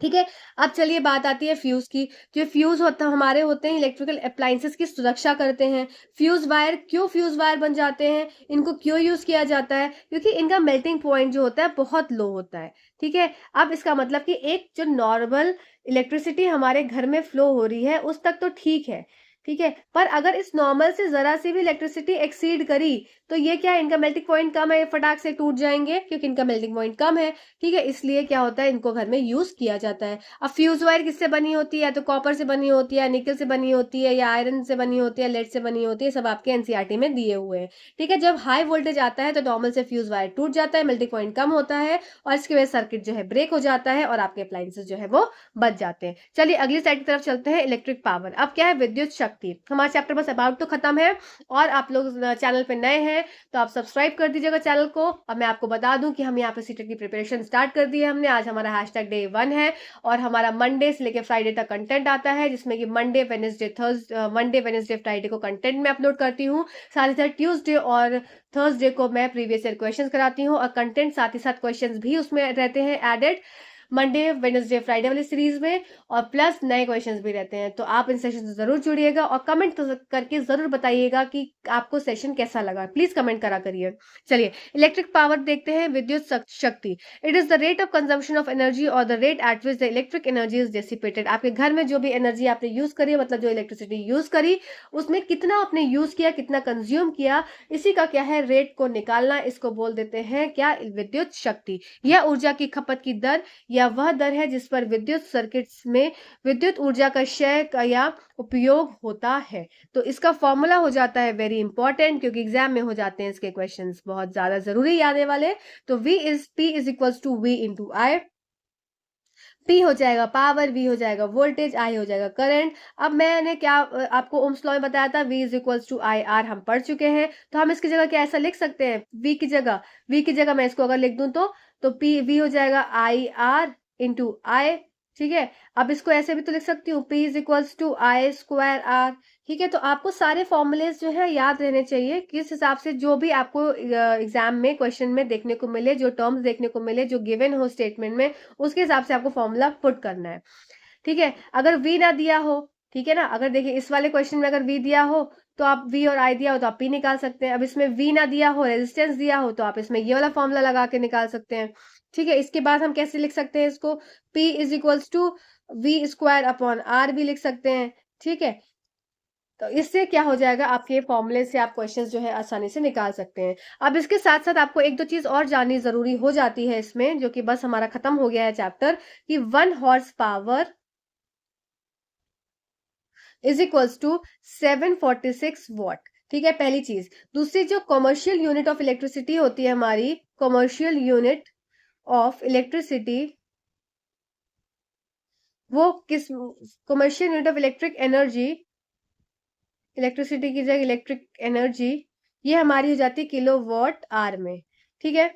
ठीक है, अब चलिए बात आती है फ्यूज की। जो फ्यूज होता हमारे होते हैं इलेक्ट्रिकल अप्लायंसेस की सुरक्षा करते हैं। फ्यूज वायर क्यों फ्यूज वायर बन जाते हैं, इनको क्यों यूज किया जाता है, क्योंकि इनका मेल्टिंग पॉइंट जो होता है बहुत लो होता है। ठीक है, अब इसका मतलब कि एक जो नॉर्मल इलेक्ट्रिसिटी हमारे घर में फ्लो हो रही है उस तक तो ठीक है, ठीक है, पर अगर इस नॉर्मल से जरा सी भी इलेक्ट्रिसिटी एक्सीड करी तो ये क्या है, इनका मेल्टिंग पॉइंट कम है, फटाक से टूट जाएंगे क्योंकि इनका मेल्टिंग पॉइंट कम है। ठीक है, इसलिए क्या होता है, इनको घर में यूज किया जाता है। अब फ्यूज वायर किससे बनी होती है, तो कॉपर से बनी होती है, निकल से बनी होती है, या आयरन से बनी होती है, लेड से बनी होती है, सब आपके एनसीईआरटी में दिए हुए हैं। ठीक है, जब हाई वोल्टेज आता है तो नॉर्मल से फ्यूज वायर टूट जाता है, मेल्टिंग पॉइंट कम होता है, और इसकी वजह से सर्किट जो है ब्रेक हो जाता है और आपके अप्लायंसेस जो है वो बच जाते हैं। चलिए अगली साइड की तरफ चलते हैं, इलेक्ट्रिक पावर। अब क्या है, विद्युत शक्ति। हमारा चैप्टर बस अबाउट तो खत्म है, और आप लोग चैनल पे नए हैं हैं तो आप सब्सक्राइब कर दीजिएगा चैनल को। और मैं आपको बता दूं कि हम यहाँ पे सीटेट की प्रिपरेशन स्टार्ट कर दी है हमने। आज हमारा हैशटैग डे 1 है और हमारा मंडे से लेकर फ्राइडे तक कंटेंट आता है, जिसमें कि मंडे वेनेसडे फ्राइडे को कंटेंट मैं अपलोड करती हूँ। साथ ही साथ ट्यूसडे और थर्सडे को मैं प्रीवियस ईयर क्वेश्चंस कराती हूँ और कंटेंट साथ ही साथ क्वेश्चंस भी उसमें रहते हैं एडेड मंडे वेडनेसडे फ्राइडे वाली सीरीज में, और प्लस नए क्वेश्चंस भी रहते हैं। तो आप इन सेशन से जरूर जुड़िएगा और कमेंट करके जरूर बताइएगा कि आपको सेशन कैसा लगा। प्लीज कमेंट करा करिए। चलिए इलेक्ट्रिक पावर देखते हैं, विद्युत शक्ति। It is the rate of consumption of energy or the rate at which the electric energy is dissipated. आपके घर में जो भी एनर्जी आपने यूज करी, मतलब जो इलेक्ट्रिसिटी यूज करी, उसमें कितना आपने यूज किया, कितना कंज्यूम किया, इसी का क्या है रेट को निकालना। इसको बोल देते हैं क्या, विद्युत शक्ति। यह ऊर्जा की खपत की दर या वह दर है जिस पर विद्युत सर्किट्स में विद्युत ऊर्जा का क्षय या उपयोग होता है। तो इसका फॉर्मूला हो जाता है वेरी इंपॉर्टेंट, क्योंकि एग्जाम में हो जाते हैं इसके क्वेश्चंस बहुत ज्यादा जरूरी याद है वाले। तो P is equals to V into I. P हो जाएगा पावर, V हो जाएगा वोल्टेज, I हो जाएगा करंट। अब मैंने क्या आपको ओम्स लॉ में बताया था, V is equals to I R, हम पढ़ चुके हैं। तो हम इसकी जगह क्या ऐसा लिख सकते हैं, V की जगह मैं इसको अगर लिख दूं तो V हो जाएगा आई आर इंटू आई। ठीक है, अब इसको ऐसे भी तो लिख सकती हूँ, P is equals to I square R. ठीक है, तो आपको सारे फॉर्मूलेज जो है याद रहने चाहिए, किस हिसाब से जो भी आपको एग्जाम में क्वेश्चन में देखने को मिले, जो टर्म्स देखने को मिले, जो गिवन हो स्टेटमेंट में, उसके हिसाब से आपको फॉर्मूला पुट करना है। ठीक है, अगर V ना दिया हो, ठीक है ना, अगर देखिए इस वाले क्वेश्चन में अगर V दिया हो तो आप V और I दिया हो तो आप P निकाल सकते हैं। अब इसमें V ना दिया हो, रेजिस्टेंस दिया हो, तो आप इसमें ये वाला फॉर्मूला लगा के निकाल सकते हैं। ठीक है, इसके बाद हम कैसे लिख सकते हैं इसको, P is equals to V square upon R भी लिख सकते हैं। ठीक है, तो इससे क्या हो जाएगा, आपके फॉर्मूले से आप क्वेश्चंस जो है आसानी से निकाल सकते हैं। अब इसके साथ साथ आपको एक दो चीज और जाननी जरूरी हो जाती है इसमें, जो कि बस हमारा खत्म हो गया है चैप्टर, कि 1 horse power is equals to 746 watt. ठीक है, पहली चीज। दूसरी, जो कॉमर्शियल यूनिट ऑफ इलेक्ट्रिसिटी होती है हमारी, कॉमर्शियल यूनिट ऑफ इलेक्ट्रिसिटी, वो किस, commercial unit of electric energy, electricity की जगह इलेक्ट्रिक एनर्जी, ये हमारी हो जाती है किलोवाट आर में। ठीक है,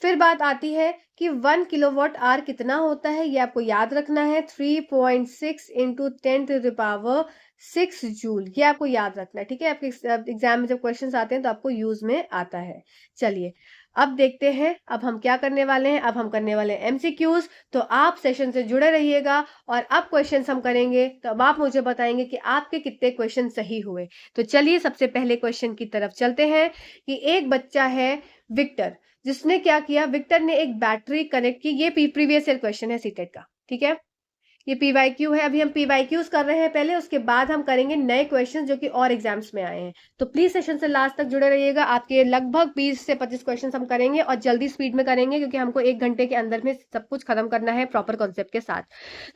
फिर बात आती है कि 1 किलोवाट आर कितना होता है, ये आपको याद रखना है, 3.6 इंटू 10⁻⁶ जूल, ये आपको याद रखना है। ठीक है, आपके एग्जाम में जब क्वेश्चंस आते हैं तो आपको यूज में आता है। चलिए अब देखते हैं, अब हम क्या करने वाले हैं, अब हम करने वाले हैं एमसीक्यूज। तो आप सेशन से जुड़े रहिएगा और अब क्वेश्चंस हम करेंगे, तो अब आप मुझे बताएंगे कि आपके कितने क्वेश्चन सही हुए। तो चलिए सबसे पहले क्वेश्चन की तरफ चलते हैं, कि एक बच्चा है विक्टर, जिसने क्या किया, विक्टर ने एक बैटरी कनेक्ट की। ये प्रीवियस ईयर क्वेश्चन है सीटेट का। ठीक है, ये पीवाईक्यू है, अभी हम पीवाईक्यूज कर रहे हैं पहले, उसके बाद हम करेंगे नए क्वेश्चन जो कि और एग्जाम्स में आए हैं। तो प्लीज सेशन से लास्ट तक जुड़े रहिएगा, आपके लगभग 20 से 25 क्वेश्चन हम करेंगे और जल्दी स्पीड में करेंगे, क्योंकि हमको 1 घंटे के अंदर में सब कुछ खत्म करना है प्रॉपर कॉन्सेप्ट के साथ।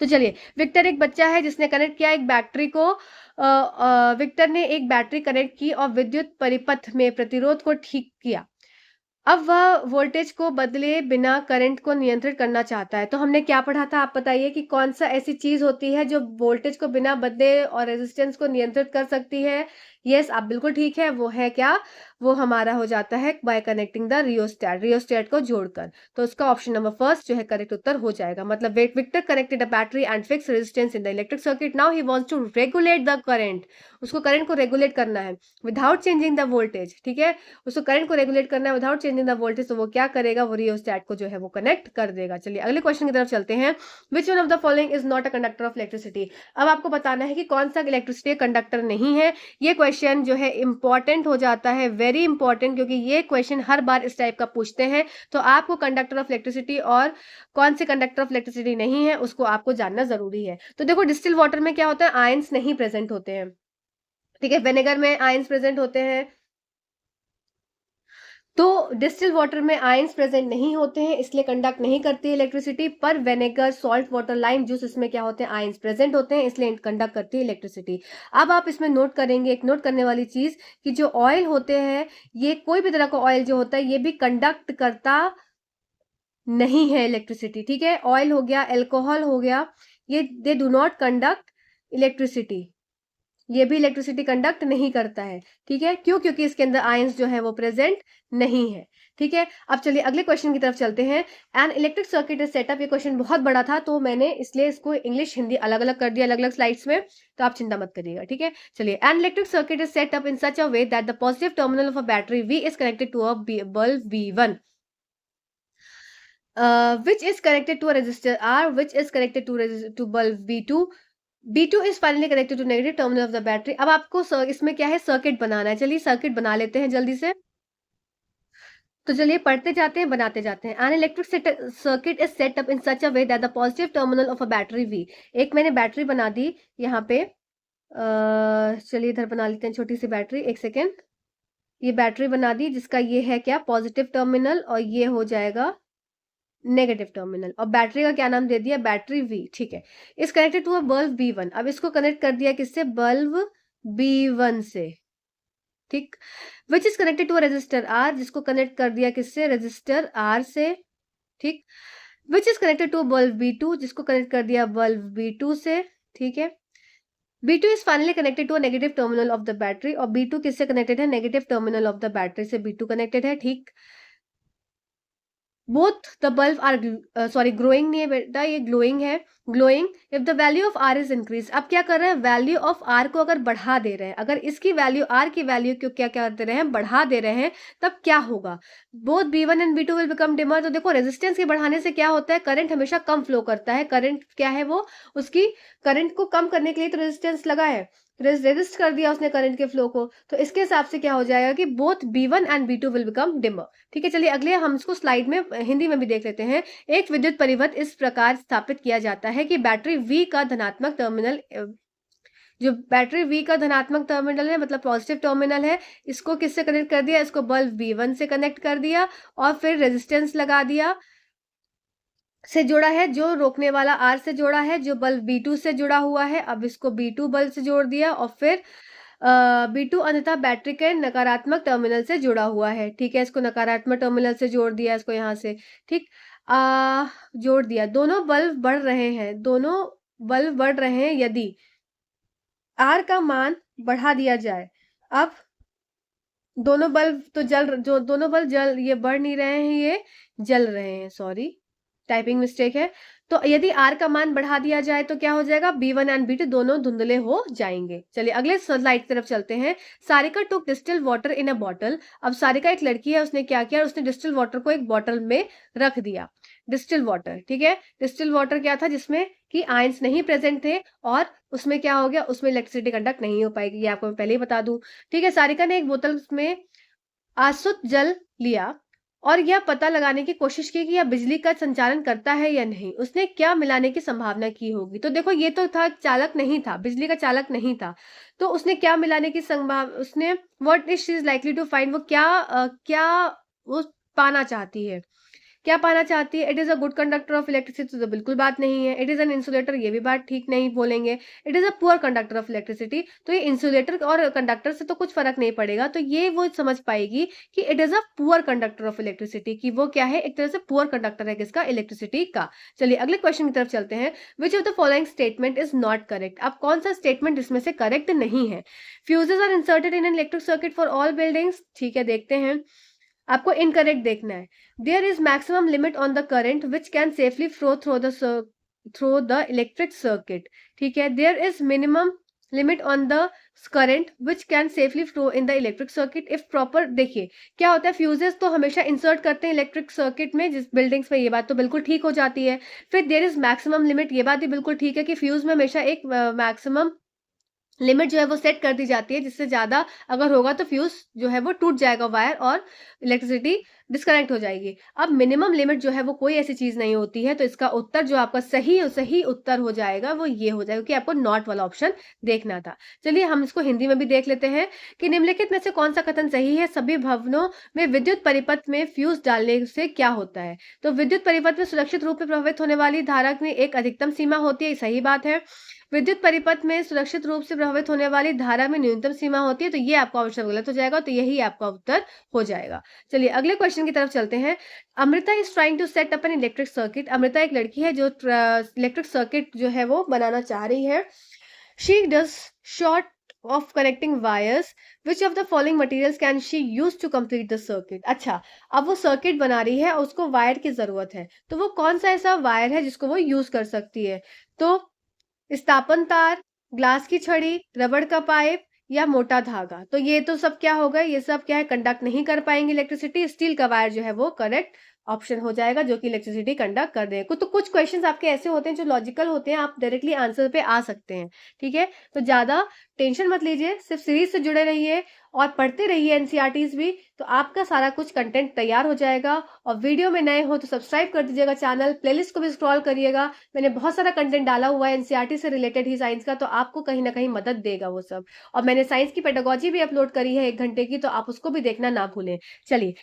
तो चलिए, विक्टर एक बच्चा है जिसने कनेक्ट किया एक बैटरी को, विक्टर ने एक बैटरी कनेक्ट की और विद्युत परिपथ में प्रतिरोध को ठीक किया। अब वह वोल्टेज को बदले बिना करंट को नियंत्रित करना चाहता है। तो हमने क्या पढ़ा था, आप बताइए कि कौन सा ऐसी चीज होती है जो वोल्टेज को बिना बदले और रेजिस्टेंस को नियंत्रित कर सकती है। यस, आप बिल्कुल ठीक है, वो है क्या, वो हमारा हो जाता है bye connecting the rheostat, rheostat को जोड़कर। तो इसका ऑप्शन नंबर फर्स्ट जो है करेक्ट उत्तर हो जाएगा। मतलब Victor connected a battery and fix resistance in the electric circuit, now he wants to regulate the current. उसको करंट को रेगुलेट करना है विदाउट चेंजिंग द वोल्टेज। ठीक है, उसको करंट को रेगुलेट करना है विदाउट चेंजिंग द वोल्टेज। तो वो क्या करेगा, वो रियोस्टेट को जो है वो कनेक्ट कर देगा। चलिए अगले क्वेश्चन की तरफ चलते हैं। Which one of the following is not a conductor of electricity. अब आपको बताना है कि कौन सा इलेक्ट्रिसिटी कंडक्टर नहीं है। ये क्वेश्चन जो है इंपॉर्टेंट हो जाता है, वेरी इंपॉर्टेंट, क्योंकि ये क्वेश्चन हर बार इस टाइप का पूछते हैं। तो आपको कंडक्टर ऑफ इलेक्ट्रिसिटी और कौन से कंडक्टर ऑफ इलेक्ट्रिसिटी नहीं है उसको आपको जानना जरूरी है। तो देखो, डिस्टिल वाटर में क्या होता है, आयंस नहीं प्रेजेंट होते हैं। ठीक है, विनेगर में आयंस प्रेजेंट होते हैं। तो डिस्टिल वाटर में आयंस प्रेजेंट नहीं होते हैं, इसलिए कंडक्ट नहीं करती है इलेक्ट्रिसिटी। पर vinegar, salt water, lime juice, इसमें क्या होते हैं, आयंस प्रेजेंट होते हैं, इसलिए कंडक्ट करती है इलेक्ट्रिसिटी। अब आप इसमें नोट करेंगे, एक नोट करने वाली चीज, कि जो ऑयल होते हैं, ये कोई भी तरह का ऑयल जो होता है, ये भी कंडक्ट करता नहीं है इलेक्ट्रिसिटी। ठीक है, ऑयल हो गया, एल्कोहल हो गया, ये they do not conduct electricity. ये भी इलेक्ट्रिसिटी कंडक्ट नहीं करता है। ठीक है, क्यों? क्योंकि इसके अंदर आयंस जो है वो प्रेजेंट नहीं है। ठीक है, अब चलिए अगले क्वेश्चन की तरफ चलते हैं। N electric circuit is setup, ये क्वेश्चन बहुत बड़ा था तो मैंने इसलिए इसको इंग्लिश हिंदी अलग अलग कर दिया अलग अलग स्लाइड्स में, तो आप चिंता मत करिएगा। ठीक है, चलिए an electric circuit is set up in such a way that the positive terminal of a battery V is connected to a bulb V1 which is connected to a resistor R which is connected to bulb B2. B2 is finally connected to negative terminal of the battery. अब आपको इसमें क्या है, सर्किट बनाना है। चलिए सर्किट बना लेते हैं जल्दी से। तो चलिए पढ़ते जाते हैं, बनाते जाते हैं। N electric circuit is set up in such a way that the positive terminal of a battery V, एक मैंने बैटरी बना दी यहाँ पे। चलिए इधर बना लेते हैं छोटी सी बैटरी, एक सेकेंड। ये बैटरी बना दी जिसका ये है क्या, पॉजिटिव टर्मिनल, और ये हो जाएगा नेगेटिव टर्मिनल, और बैटरी का क्या नाम दे दिया, बैटरी V। ठीक है, इस connected to a bulb B1, अब इसको कनेक्ट कर दिया किससे, बल्ब B1 से। ठीक, which is connected to a resistor R, जिसको कनेक्ट कर दिया किससे, रेजिस्टर R से। ठीक, which is connected to bulb B2, जिसको कनेक्ट कर दिया बल्ब B2 से। ठीक है, B2 इज finally connected to a negative terminal of the battery, और B2 किससे कनेक्टेड है, negative terminal of the battery से B2 कनेक्टेड है। ठीक, both the bulb are sorry growing नहीं है बेटा, ये ग्लोइंग है, glowing if the value of R is increase. अब क्या कर रहे हैं, वैल्यू ऑफ आर को अगर बढ़ा दे रहे हैं, अगर इसकी वैल्यू आर की वैल्यू को क्या क्या दे रहे हैं, बढ़ा दे रहे हैं, तब क्या होगा, both B1 and B2 will become dimmer. तो देखो रेजिस्टेंस के बढ़ाने से क्या होता है, करंट हमेशा कम फ्लो करता है। करंट क्या है, वो उसकी करंट को कम करने के लिए तो रेजिस्टेंस लगा है, रेजिस्ट कर दिया उसने करंट के फ्लो को, तो इसके हिसाब से क्या हो जाएगा कि both B1 and B2 will become dimmer. ठीक है, चलिए अगले हम इसको स्लाइड में हिंदी में भी देख लेते हैं। एक विद्युत परिपथ इस प्रकार स्थापित किया जाता है कि बैटरी V का धनात्मक टर्मिनल, जो बैटरी V का धनात्मक टर्मिनल है मतलब पॉजिटिव टर्मिनल है, इसको किससे कनेक्ट कर दिया, इसको बल्ब B1 से कनेक्ट कर दिया, और फिर रेजिस्टेंस लगा दिया, से जोड़ा है, जो रोकने वाला R से जोड़ा है, जो बल्ब B2 से जुड़ा हुआ है। अब इसको B2 बल्ब से जोड़ दिया, और फिर B2 अन्यथा बैटरी के नकारात्मक टर्मिनल से जुड़ा हुआ है। ठीक है, इसको नकारात्मक टर्मिनल से जोड़ दिया, इसको यहाँ से। ठीक, जोड़ दिया, दोनों बल्ब बढ़ रहे हैं, दोनों बल्ब बढ़ रहे हैं यदि R का मान बढ़ा दिया जाए। अब दोनों बल्ब तो जो दोनों बल्ब ये बढ़ नहीं रहे हैं, ये जल रहे हैं, सॉरी टाइपिंग मिस्टेक है। तो यदि R का मान बढ़ा दिया जाए तो क्या हो जाएगा, B1 एंड B2 दोनों धुंधले हो जाएंगे। चलिए अगले स्लाइड की तरफ चलते हैं। Sarika took distilled water in a bottle. अब सारिका एक लड़की है, उसने क्या किया, उसने डिस्टिल वाटर को एक बॉटल में रख दिया। डिस्टिल वाटर, ठीक है, डिस्टिल वाटर क्या था, जिसमें कि आयंस नहीं प्रेजेंट थे, और उसमें क्या हो गया, उसमें इलेक्ट्रिसिटी कंडक्ट नहीं हो पाएगी, ये आपको मैं पहले ही बता दूं। ठीक है, सारिका ने एक बोतल में आसुत जल लिया और यह पता लगाने की कोशिश की कि यह बिजली का संचालन करता है या नहीं। उसने क्या मिलाने की संभावना की होगी, तो देखो ये तो था, चालक नहीं था, बिजली का चालक नहीं था, तो उसने क्या मिलाने की संभावना, उसने what is she is likely to find, वो क्या वो पाना चाहती है, क्या पाना चाहती है। It is a good conductor of electricity, तो बिल्कुल बात नहीं है। इट इज एन इंसुलेटर, ये भी बात ठीक नहीं बोलेंगे। It is a poor conductor of electricity, तो ये इंसुलेटर और कंडक्टर से तो कुछ फर्क नहीं पड़ेगा, तो ये वो समझ पाएगी कि it is a poor conductor of electricity, कि वो क्या है, एक तरह से पुअर कंडक्टर है किसका, इलेक्ट्रिसिटी का। चलिए अगले क्वेश्चन की तरफ चलते हैं। Which of the following statement is not correct. अब कौन सा स्टेटमेंट इसमें से करेक्ट नहीं है। Fuses are inserted in an electric circuit for all buildings, ठीक है, देखते हैं, आपको इनकरेक्ट देखना है। There is maximum limit on the current which can safely flow through the electric circuit, ठीक है। There is minimum limit on the current which can safely flow in the electric circuit if proper. देखिए क्या होता है, फ्यूजेस तो हमेशा इंसर्ट करते हैं इलेक्ट्रिक सर्किट में, जिस बिल्डिंग्स में, ये बात तो बिल्कुल ठीक हो जाती है। फिर देयर इज मैक्सिमम लिमिट, ये बात भी बिल्कुल ठीक है कि फ्यूज में हमेशा एक मैक्सिमम लिमिट जो है वो सेट कर दी जाती है, जिससे ज्यादा अगर होगा तो फ्यूज जो है वो टूट जाएगा वायर, और इलेक्ट्रिसिटी डिस्कनेक्ट हो जाएगी। अब मिनिमम लिमिट जो है वो कोई ऐसी चीज नहीं होती है, तो इसका उत्तर जो आपका सही उत्तर हो जाएगा वो ये हो जाएगा, कि आपको नॉट वाला ऑप्शन देखना था। चलिए हम इसको हिंदी में भी देख लेते हैं कि निम्नलिखित में से कौन सा कथन सही है। सभी भवनों में विद्युत परिपथ में फ्यूज डालने से क्या होता है, तो विद्युत परिपथ में सुरक्षित रूप से प्रभावित होने वाली धारा में एक अधिकतम सीमा होती है, सही बात है। विद्युत परिपथ में सुरक्षित रूप से प्रभावित होने वाली धारा में न्यूनतम सीमा होती है, तो ये आपका ऑप्शन गलत हो जाएगा, तो यही आपका उत्तर हो जाएगा। चलिए अगले क्वेश्चन की तरफ चलते हैं। Amrita is trying to set up an electric circuit. Amrita एक लड़की है जो इलेक्ट्रिक सर्किट जो है वो बनाना चाह रही है। She does short of connecting wires, which of the following materials can she use to complete the circuit. अच्छा, अब वो सर्किट बना रही है और उसको वायर की जरूरत है, तो वो कौन सा ऐसा वायर है जिसको वो यूज कर सकती है? तो स्थापन तार, ग्लास की छड़ी, रबड़ का पाइप या मोटा धागा। तो ये तो सब क्या हो गए, ये सब क्या है, कंडक्ट नहीं कर पाएंगे इलेक्ट्रिसिटी। स्टील का वायर जो है वो करेक्ट ऑप्शन हो जाएगा, जो कि इलेक्ट्रिसिटी कंडक्ट कर देगा। तो कुछ क्वेश्चंस आपके ऐसे होते हैं जो लॉजिकल होते हैं, आप डायरेक्टली आंसर पे आ सकते हैं। ठीक है, तो ज्यादा टेंशन मत लीजिए, सिर्फ सीरीज से जुड़े रहिए और पढ़ते रहिए एनसीईआरटीज भी, तो आपका सारा कुछ कंटेंट तैयार हो जाएगा। और वीडियो में नए हो तो सब्सक्राइब कर दीजिएगा चैनल, प्लेलिस्ट को भी स्क्रॉल करिएगा। मैंने बहुत सारा कंटेंट डाला हुआ है एनसीईआरटी से रिलेटेड ही साइंस का, तो आपको कहीं ना कहीं मदद देगा वो सब। और मैंने साइंस की पेडागोजी भी अपलोड करी है 1 घंटे की, तो आप उसको भी देखना ना भूलें। चलिए,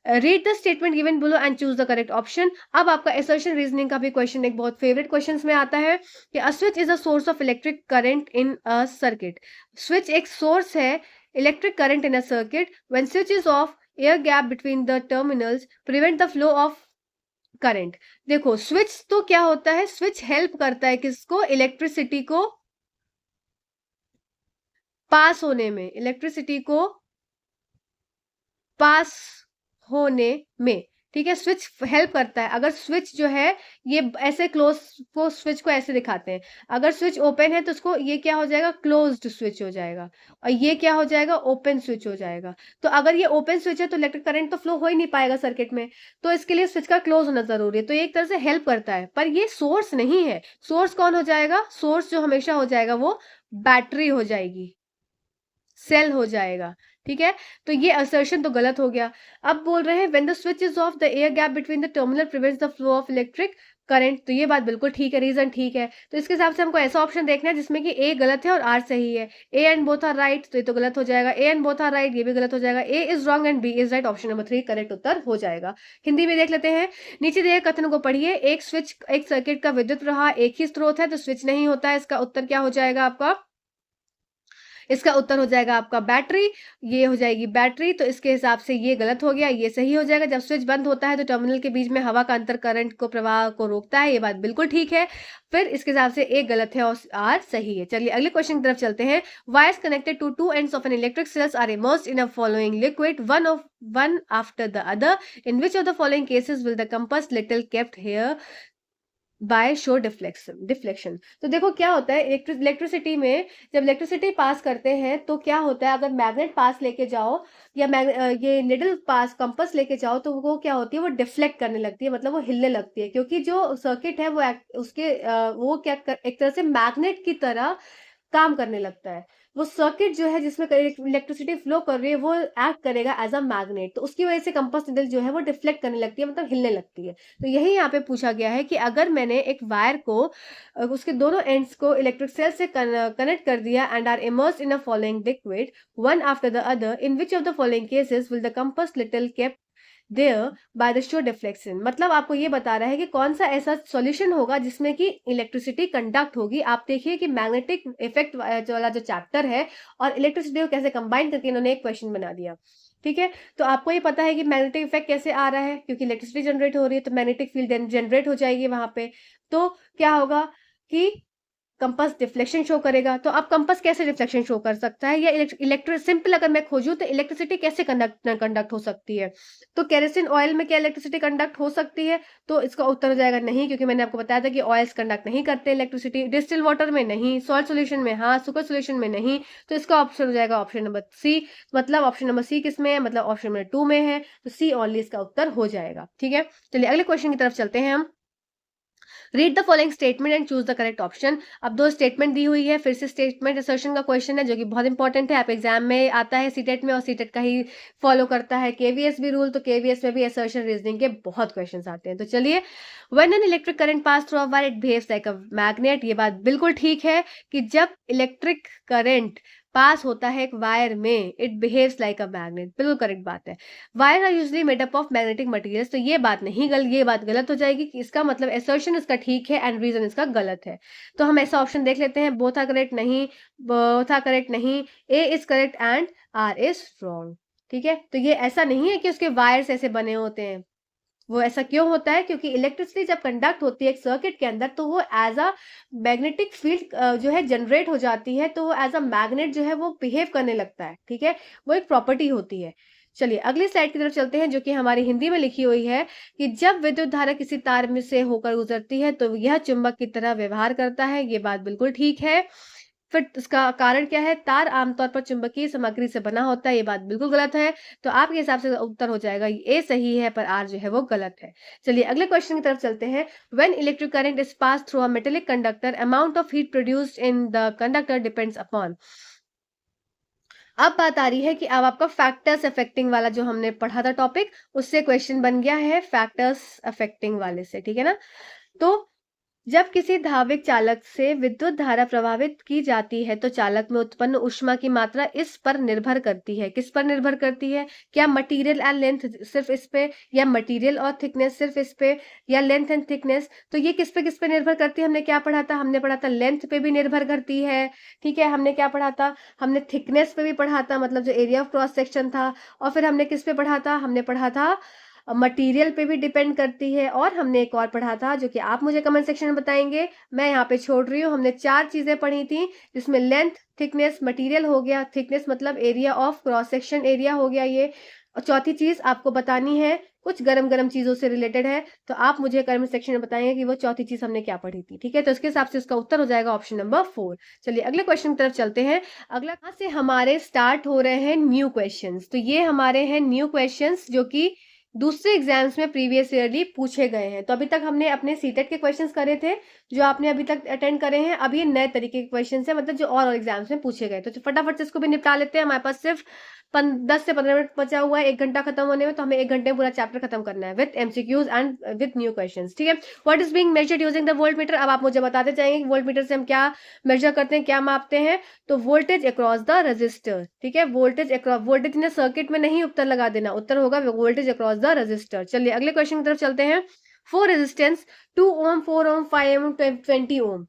read the statement given below and choose the correct option. अब आपका एसर्शन रीजनिंग का भी क्वेश्चन एक बहुत फेवरेट क्वेश्चन में आता है कि a switch is a source of electric current in a circuit. Switch एक सोर्स है electric current in a circuit. When switch is of, air gap between the terminals prevent the flow of current. देखो, स्विच तो क्या होता है, स्विच हेल्प करता है किसको, इलेक्ट्रिसिटी को पास होने में, इलेक्ट्रिसिटी को पास होने में। ठीक है, स्विच हेल्प करता है। अगर स्विच जो है ये ऐसे क्लोज को, स्विच को ऐसे दिखाते हैं, अगर स्विच ओपन है तो उसको ये क्या हो जाएगा, क्लोज्ड स्विच हो जाएगा, और ये क्या हो जाएगा, ओपन स्विच हो जाएगा। तो अगर ये ओपन स्विच है तो इलेक्ट्रिक करंट तो फ्लो हो ही नहीं पाएगा सर्किट में, तो इसके लिए स्विच का क्लोज होना जरूरी है। तो ये एक तरह से हेल्प करता है, पर ये सोर्स नहीं है। सोर्स कौन हो जाएगा, सोर्स जो हमेशा हो जाएगा वो बैटरी हो जाएगी, सेल हो जाएगा। ठीक है, तो ये असर्शन तो गलत हो गया। अब बोल रहे हैं when the switch is of, the air gap between the terminal prevents the flow of electric current. तो ये बात बिल्कुल ठीक है, रीजन ठीक है। तो इसके हिसाब से हमको ऐसा ऑप्शन देखना है जिसमें कि ए गलत है और आर सही है। A and both are right, तो ये तो गलत हो जाएगा। A and both are right, ये भी गलत हो जाएगा। A is wrong and B is right, option number 3 correct उत्तर हो जाएगा। हिंदी में देख लेते हैं, नीचे दिए कथनों को पढ़िए। एक स्विच, एक सर्किट का विद्युत प्रवाह एक ही स्रोत है तो स्विच नहीं होता है। इसका उत्तर क्या हो जाएगा आपका, इसका उत्तर हो जाएगा आपका बैटरी। ये हो जाएगी बैटरी, तो इसके हिसाब से ये गलत हो गया, ये सही हो जाएगा। जब स्विच बंद होता है तो टर्मिनल के बीच में हवा का अंतर करंट को, प्रवाह को रोकता है। ये बात बिल्कुल ठीक है। फिर इसके हिसाब से ए गलत है और आर सही है। चलिए अगले क्वेश्चन की तरफ चलते हैं। Wires connected to two ends of an electric cells are immersed in a following liquid, one after the other, in which of the following cases will the compass little kept here by show deflection. तो देखो क्या होता है, इलेक्ट्रिसिटी में जब इलेक्ट्रिसिटी पास करते हैं तो क्या होता है, अगर मैग्नेट पास लेके जाओ या ये निडल पास कंपास लेके जाओ, तो वो क्या होती है, वो डिफ्लेक्ट करने लगती है, मतलब वो हिलने लगती है, क्योंकि जो सर्किट है वो उसके वो क्या एक तरह से मैग्नेट की तरह काम करने लगता है। वो सर्किट जो है जिसमें इलेक्ट्रिसिटी फ्लो कर रही है वो एक्ट करेगा एज अ मैग्नेट, तो उसकी वजह से कंपास निडल जो है वो डिफ्लेक्ट करने लगती है, मतलब हिलने लगती है। तो यही यहाँ पे पूछा गया है कि अगर मैंने एक वायर को उसके दोनों एंड्स को इलेक्ट्रिक सेल से कनेक्ट कर दिया and are immersed in a following liquid, one after the other, in which of the following cases will the compass little kept there by the show deflection. मतलब आपको ये बता रहा है कि कौन सा ऐसा सॉल्यूशन होगा जिसमें कि इलेक्ट्रिसिटी कंडक्ट होगी। आप देखिए कि मैग्नेटिक इफेक्ट वाला जो चैप्टर है और इलेक्ट्रिसिटी को कैसे कंबाइन करके इन्होंने एक क्वेश्चन बना दिया। ठीक है, तो आपको ये पता है कि मैग्नेटिक इफेक्ट कैसे आ रहा है, क्योंकि इलेक्ट्रिसिटी जनरेट हो रही है तो मैग्नेटिक फील्ड जनरेट हो जाएगी वहां पे। तो क्या होगा कि कंपास डिफ्लेक्शन शो करेगा। तो अब कंपास कैसे डिफ्लेक्शन शो कर सकता है, या इलेक्ट्रिक सिंपल अगर मैं खोजूं तो इलेक्ट्रिसिटी कैसे कंडक्ट हो सकती है। तो केरोसिन ऑयल में क्या इलेक्ट्रिसिटी कंडक्ट हो सकती है, तो इसका उत्तर हो जाएगा नहीं, क्योंकि मैंने आपको बताया था कि ऑयल्स कंडक्ट नहीं करते इलेक्ट्रिसिटी। डिस्टिल वाटर में नहीं, सॉल्ट सोल्यूशन में हाँ, सुपर सोल्यूशन में नहीं। तो इसका ऑप्शन हो जाएगा ऑप्शन नंबर सी। मतलब ऑप्शन नंबर सी किस में है, मतलब ऑप्शन नंबर 2 में है, तो सी ओनली इसका उत्तर हो जाएगा। ठीक है, चलिए अगले क्वेश्चन की तरफ चलते हैं हम। Read the following statement and choose the correct option. अब 2 स्टेटमेंट दी हुई है, फिर से स्टेटमेंट असर्शन का क्वेश्चन है जो कि बहुत इंपॉर्टेंट है, आप एग्जाम में आता है सीटेट में, और सीटेट का ही फॉलो करता है केवीएस भी रूल, तो केवीएस में भी असर्शन रीजनिंग के बहुत क्वेश्चन आते हैं। तो चलिए, when an electric current pass through a wire it behaves like a magnet. ये बात बिल्कुल ठीक है कि जब इलेक्ट्रिक करंट पास होता है एक वायर में, it behaves like a magnet, बिल्कुल करेक्ट बात है। Wire are usually made up of magnetic materials, तो ये बात नहीं ये बात गलत हो जाएगी कि इसका मतलब असर्शन इसका ठीक है एंड रीजन इसका गलत है। तो हम ऐसा ऑप्शन देख लेते हैं, बोथ आर करेक्ट नहीं, बोथ आर करेक्ट नहीं, A is correct and R is wrong. ठीक है, तो ये ऐसा नहीं है कि उसके वायर्स ऐसे बने होते हैं, वो ऐसा क्यों होता है? क्योंकि इलेक्ट्रिसिटी जब कंडक्ट होती है एक सर्किट के अंदर तो वो एज अ मैग्नेटिक फील्ड जो है जनरेट हो जाती है, तो वो एज अ मैग्नेट जो है वो बिहेव करने लगता है। ठीक है, वो एक प्रॉपर्टी होती है। चलिए अगली स्लाइड की तरफ चलते हैं, जो कि हमारी हिंदी में लिखी हुई है कि जब विद्युत धारा किसी तार में से होकर गुजरती है तो यह चुंबक की तरह व्यवहार करता है। ये बात बिल्कुल ठीक है। फिर इसका कारण क्या है? तार आमतौर पर चुंबकीय सामग्री से बना होता है। ये बात बिल्कुल गलत है। तो आपके हिसाब से उत्तर हो जाएगा ए सही है, पर आर जो है वो गलत है। चलिए अगले क्वेश्चन की तरफ चलते हैं। When electric current is pass through a metallic conductor, amount of heat produced in the conductor depends upon. अब बात आ रही है कि अब आपका फैक्टर्स अफेक्टिंग वाला जो हमने पढ़ा था टॉपिक, उससे क्वेश्चन बन गया है फैक्टर्स अफेक्टिंग वाले से। ठीक है ना? तो जब किसी धाविक चालक से विद्युत धारा प्रवाहित की जाती है तो चालक में उत्पन्न ऊष्मा की मात्रा इस पर निर्भर करती है। किस पर निर्भर करती है? क्या मटेरियल एंड लेंथ सिर्फ इस पे, या मटेरियल और थिकनेस सिर्फ इस पे, या लेंथ एंड थिकनेस? तो ये किस पे निर्भर करती है? हमने क्या पढ़ा था? हमने पढ़ा था लेंथ पे भी निर्भर करती है। ठीक है, हमने क्या पढ़ा था? हमने थिकनेस पे भी पढ़ा था, मतलब जो एरिया ऑफ क्रॉस सेक्शन था। और फिर हमने किस पे पढ़ा था? हमने पढ़ा था मटेरियल पे भी डिपेंड करती है। और हमने एक और पढ़ा था जो कि आप मुझे कमेंट सेक्शन में बताएंगे, मैं यहाँ पे छोड़ रही हूँ। हमने 4 चीजें पढ़ी थी, जिसमें लेंथ, थिकनेस, मटेरियल हो गया, थिकनेस मतलब area of cross section area हो गया ये, और चौथी चीज आपको बतानी है, कुछ गरम गरम चीजों से रिलेटेड है, तो आप मुझे कमेंट सेक्शन में बताएंगे कि वो चौथी चीज हमने क्या पढ़ी थी। ठीक है, तो इसके हिसाब से इसका उत्तर हो जाएगा ऑप्शन नंबर 4। चलिए अगले क्वेश्चन की तरफ चलते हैं। अगला यहाँ से हमारे स्टार्ट हो रहे हैं न्यू क्वेश्चंस। तो ये हमारे हैं न्यू क्वेश्चंस जो कि दूसरे एग्जाम्स में प्रीवियस ईयरली पूछे गए हैं। तो अभी तक हमने अपने सीटेट के क्वेश्चंस करे थे, जो आपने अभी तक अटेंड करे हैं। अब ये नए तरीके के क्वेश्चंस हैं, मतलब जो और एग्जाम्स में पूछे गए। तो फटाफट से इसको भी निपटा लेते हैं। हमारे पास सिर्फ 10 से 15 मिनट बचा हुआ है 1 घंटा खत्म होने में, तो हमें 1 घंटे में पूरा चैप्टर खत्म करना है with MCQs and with new questions. ठीक है, what is being measured using the volt meter? अब आप मुझे बताते जाएंगे कि वोल्ट मीटर से हम क्या मेजर करते हैं, क्या मापते हैं? तो वोल्टेज अक्रॉस द रजिस्टर। ठीक है, वोल्टेज अक्रॉस, वोल्टेज ने सर्किट में नहीं उत्तर लगा देना, उत्तर होगा वोल्टेज अक्रॉस द रजिस्टर। चलिए अगले क्वेश्चन की तरफ चलते हैं। 4 resistance 2 ohm, 4 ohm, 5 ohm, 20 ohm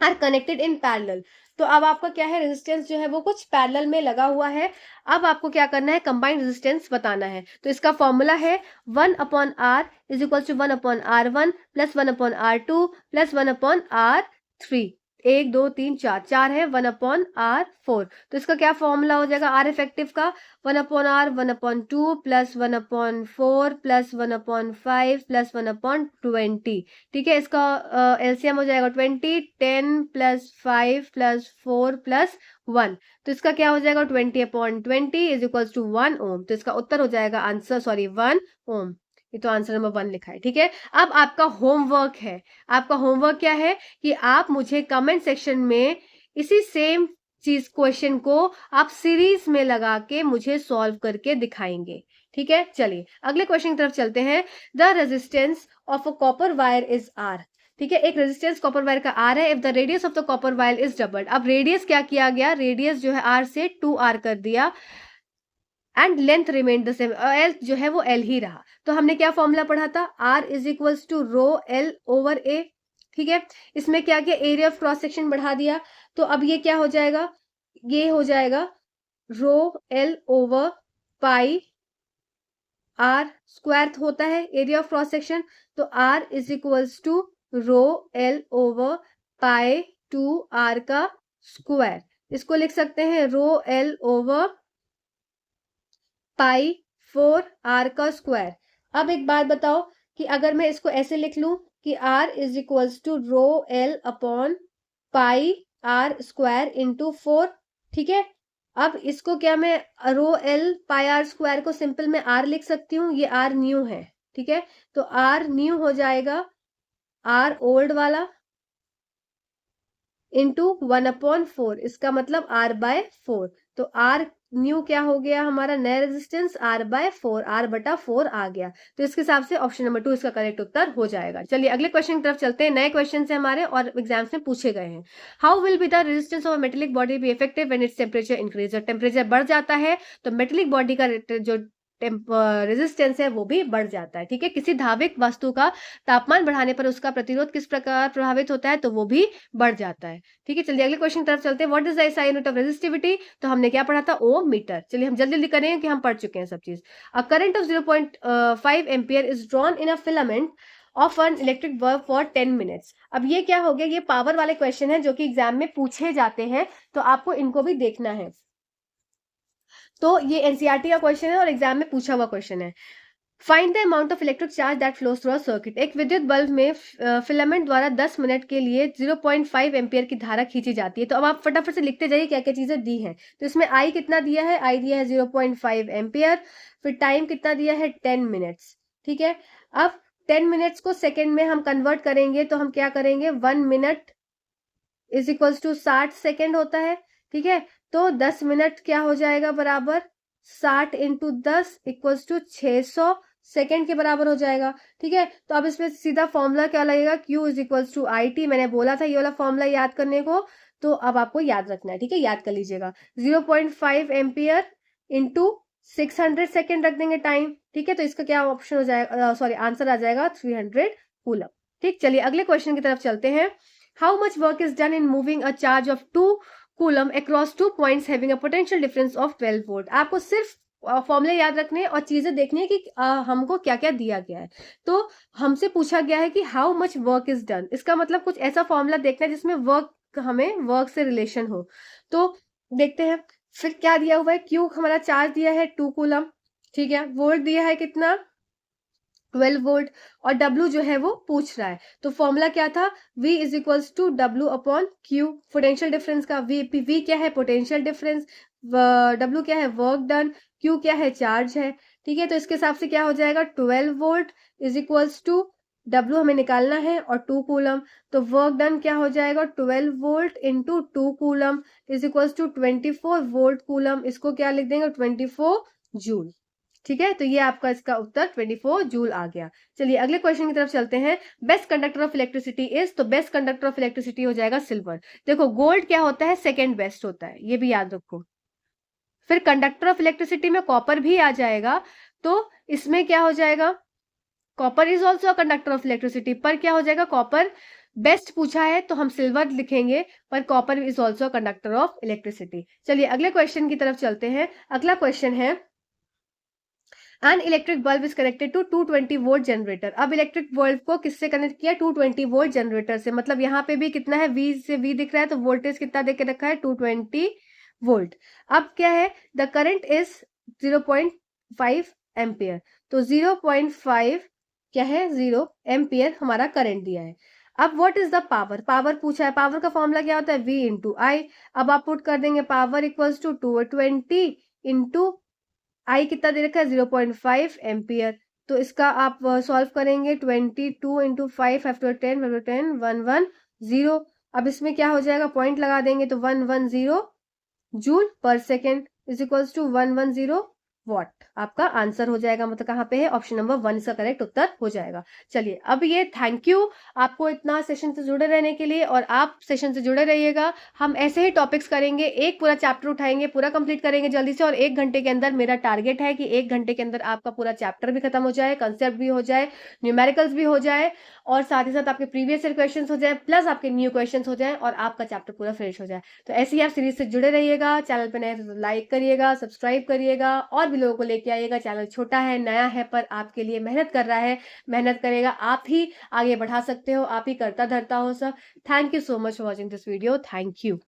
are connected in parallel. तो अब आपका क्या है, रेजिस्टेंस जो है वो कुछ पैरेलल में लगा हुआ है। अब आपको क्या करना है, कंबाइंड रेजिस्टेंस बताना है। तो इसका फॉर्मूला है 1/R is equal to 1/R1 plus 1/R2 plus 1/R3। 1 2 3 4 4 है 1/R4। तो इसका क्या फॉर्मूला हो जाएगा आर इफेक्टिव का? 1/R 1/2 plus 1/4 plus 1/5 plus 1/20। ठीक है, इसका एलसीएम हो जाएगा 20, 10 प्लस 5 प्लस 4 प्लस 1। तो इसका क्या हो जाएगा 20/20 इज इक्वल टू 1 ओम। तो इसका उत्तर हो जाएगा आंसर, सॉरी 1 ओम। ये तो आंसर नंबर 1 लिखा है। ठीक है, अब आपका होमवर्क है। आपका होमवर्क क्या है कि आप मुझे कमेंट सेक्शन में इसी सेम चीज क्वेश्चन को आप सीरीज में लगा के मुझे सॉल्व करके दिखाएंगे। ठीक है, चलिए अगले क्वेश्चन की तरफ चलते हैं। The resistance of a copper wire is R. ठीक है, एक रेजिस्टेंस कॉपर वायर का आर है। If the radius of the copper wire is doubled. अब रेडियस क्या किया गया, रेडियस जो है आर से 2r कर दिया and length remain the same, L जो है वो एल ही रहा। तो हमने क्या फॉर्मूला पढ़ा था, R is equals to rho L over A. ठीक है, इसमें क्या किया, एरिया ऑफ क्रॉस सेक्शन बढ़ा दिया। तो अब ये क्या हो जाएगा, ये हो जाएगा rho L over pi R square होता है एरिया ऑफ क्रॉस सेक्शन। तो R is equals to rho L over pi 2r का स्क्वायर। इसको लिख सकते हैं रो एल ओवर पाई 4r का स्क्वायर। अब एक बात बताओ कि अगर मैं इसको ऐसे लिख लूं कि r is equals to rho L upon pi r square into 4। ठीक है, अब इसको क्या मैं rho L pi r square को सिंपल में r लिख सकती हूँ, ये r न्यू है। ठीक है, तो r न्यू हो जाएगा r ओल्ड वाला इंटू 1/4, इसका मतलब r/4। तो r न्यू क्या हो गया हमारा नया रेजिस्टेंस, r/4, r/4 आ गया। तो इसके हिसाब से ऑप्शन नंबर 2 इसका करेक्ट उत्तर हो जाएगा। चलिए अगले क्वेश्चन की तरफ चलते हैं। नए क्वेश्चन से हमारे और एग्जाम्स में पूछे गए हैं। How will be the resistance of a metallic body be effective when its temperature increase. जब टेम्परेचर बढ़ जाता है तो मेटेलिक बॉडी का जो रेजिस्टेंस है वो भी बढ़ जाता है। ठीक है, किसी धाविक वस्तु का तापमान बढ़ाने पर उसका प्रतिरोध किस प्रकार प्रभावित होता है, तो वो भी बढ़ जाता है। ठीक है, चलिए अगले क्वेश्चन की तरफ चलते हैं। What is the SI unit of resistivity, तो हमने क्या पढ़ा था, ओम मीटर। चलिए हम जल्दी जल्दी करेंगे कि हम पढ़ चुके हैं सब चीज। A current of 0.5 ampere is drawn in a filament of an electric bulb for 10 minutes. अब ये क्या हो गया, ये पावर वाले क्वेश्चन है जो कि एग्जाम में पूछे जाते हैं, तो आपको इनको भी देखना है। तो ये एनसीईआरटी का क्वेश्चन है और एग्जाम में पूछा हुआ क्वेश्चन है। Find the amount of electric charge that flows through a circuit. एक विद्युत बल्ब में फिलामेंट द्वारा 10 मिनट के लिए 0.5 एम्पियर की धारा खींची जाती है। तो अब आप फटाफट से लिखते जाइए क्या क्या चीजें दी हैं। तो इसमें आई कितना दिया है, आई दिया है 0.5 एम्पियर, फिर टाइम कितना दिया है 10 मिनट्स। ठीक है, अब 10 मिनट्स को सेकेंड में हम कन्वर्ट करेंगे तो हम क्या करेंगे, 1 minute is equals to 60 second होता है। ठीक है, तो 10 मिनट क्या हो जाएगा, बराबर 60 इंटू 10 इक्वल्स टू 600 सेकेंड के बराबर हो जाएगा। ठीक है, तो अब इसमें सीधा फॉर्मूला क्या लगेगा, Q is equals to I T. मैंने बोला था ये वाला फॉर्मूला याद करने को, तो अब आपको याद रखना है। ठीक है, याद कर लीजिएगा, 0.5 एम्पियर इंटू 600 सेकेंड रख देंगे टाइम। ठीक है, तो इसका क्या ऑप्शन हो जाएगा, सॉरी आंसर आ जाएगा 300 कूलम। ठीक, चलिए अगले क्वेश्चन की तरफ चलते हैं। How much work is done in moving a charge of 2 coulomb across 2 points having a potential difference of 12 volt. आपको सिर्फ फॉर्मूले याद रखने और चीजें देखनी है कि हमको क्या क्या दिया गया है। तो हमसे पूछा गया है कि how much work is done, इसका मतलब कुछ ऐसा फॉर्मूला देखना है जिसमें वर्क, हमें वर्क से रिलेशन हो। तो देखते हैं, फिर क्या दिया हुआ है, क्यू हमारा चार्ज दिया है 2 कूलम। ठीक है, वोल्ट दिया है कितना, 12 वोल्ट, और W जो है वो पूछ रहा है। तो फॉर्मूला क्या था, V is equals to W upon Q। Potential difference का V क्या है, पोटेंशियल डिफरेंस, W क्या है, वर्क डन, Q क्या है, चार्ज है। ठीक है, तो इसके हिसाब से क्या हो जाएगा, 12 volt is equals to W हमें निकालना है और 2 कूलम। तो वर्क डन क्या हो जाएगा, 12 volt into 2 coulomb is equals to 24 volt coulomb. इसको क्या लिख देंगे, 24 जूल। ठीक है, तो ये आपका इसका उत्तर 24 जूल आ गया। चलिए अगले क्वेश्चन की तरफ चलते हैं। Best conductor of electricity is, तो बेस्ट कंडक्टर ऑफ इलेक्ट्रिसिटी हो जाएगा सिल्वर। देखो गोल्ड क्या होता है, सेकेंड बेस्ट होता है, ये भी याद रखो। फिर कंडक्टर ऑफ इलेक्ट्रिसिटी में कॉपर भी आ जाएगा, तो इसमें क्या हो जाएगा, copper is also conductor of electricity, पर क्या हो जाएगा, कॉपर बेस्ट पूछा है तो हम सिल्वर लिखेंगे, पर copper is also conductor of electricity. चलिए अगले क्वेश्चन की तरफ चलते हैं। अगला क्वेश्चन है, an electric bulb is connected to 220 volt generator. अब इलेक्ट्रिक बल्ब को किससे कनेक्ट किया, 220 वोल्ट जनरेटर से। मतलब यहाँ पे भी कितना है, V से V दिख रहा है, तो वोल्टेज कितना दे के रखा है, 220 वोल्ट। अब क्या है, द करंट इज 0.5 एम्पियर। तो 0.5 क्या है, 0 एम्पियर हमारा करंट दिया है। अब what is the power, power पूछा है, पावर का फॉर्मूला क्या होता है, V इंटू आई। अब आप पुट कर देंगे पावर इक्वल्स टू 220 इंटू आई कितना दे रखा है, 0.5 एम्पियर। तो इसका आप सॉल्व करेंगे, 22 इंटू 5 10 110। अब इसमें क्या हो जाएगा, पॉइंट लगा देंगे तो 110 joule per second is equals to 110 watt. आपका आंसर हो जाएगा, मतलब कहाँ पे है, ऑप्शन नंबर 1 इसका करेक्ट उत्तर हो जाएगा। चलिए अब ये थैंक यू आपको इतना सेशन से जुड़े रहने के लिए, और आप सेशन से जुड़े रहिएगा। हम ऐसे ही टॉपिक्स करेंगे, एक पूरा चैप्टर उठाएंगे, पूरा कंप्लीट करेंगे जल्दी से, और 1 घंटे के अंदर मेरा टारगेट है कि 1 घंटे के अंदर आपका पूरा चैप्टर भी खत्म हो जाए, कंसेप्ट भी हो जाए, न्यूमेरिकल्स भी हो जाए, और साथ ही साथ आपके प्रीवियस ईयर क्वेश्चन हो जाए, प्लस आपके न्यू क्वेश्चन हो जाए, और आपका चैप्टर पूरा फिनिश हो जाए। तो ऐसे ही आप सीरीज से जुड़े रहिएगा। चैनल पर नए तो लाइक करिएगा, सब्सक्राइब करिएगा, और भी लोगों को लेके आइएगा। चैनल छोटा है, नया है, पर आपके लिए मेहनत कर रहा है, मेहनत करेगा, आप ही आगे बढ़ा सकते हो, आप ही करता धरता हो सब। Thank you so much for watching this video, thank you.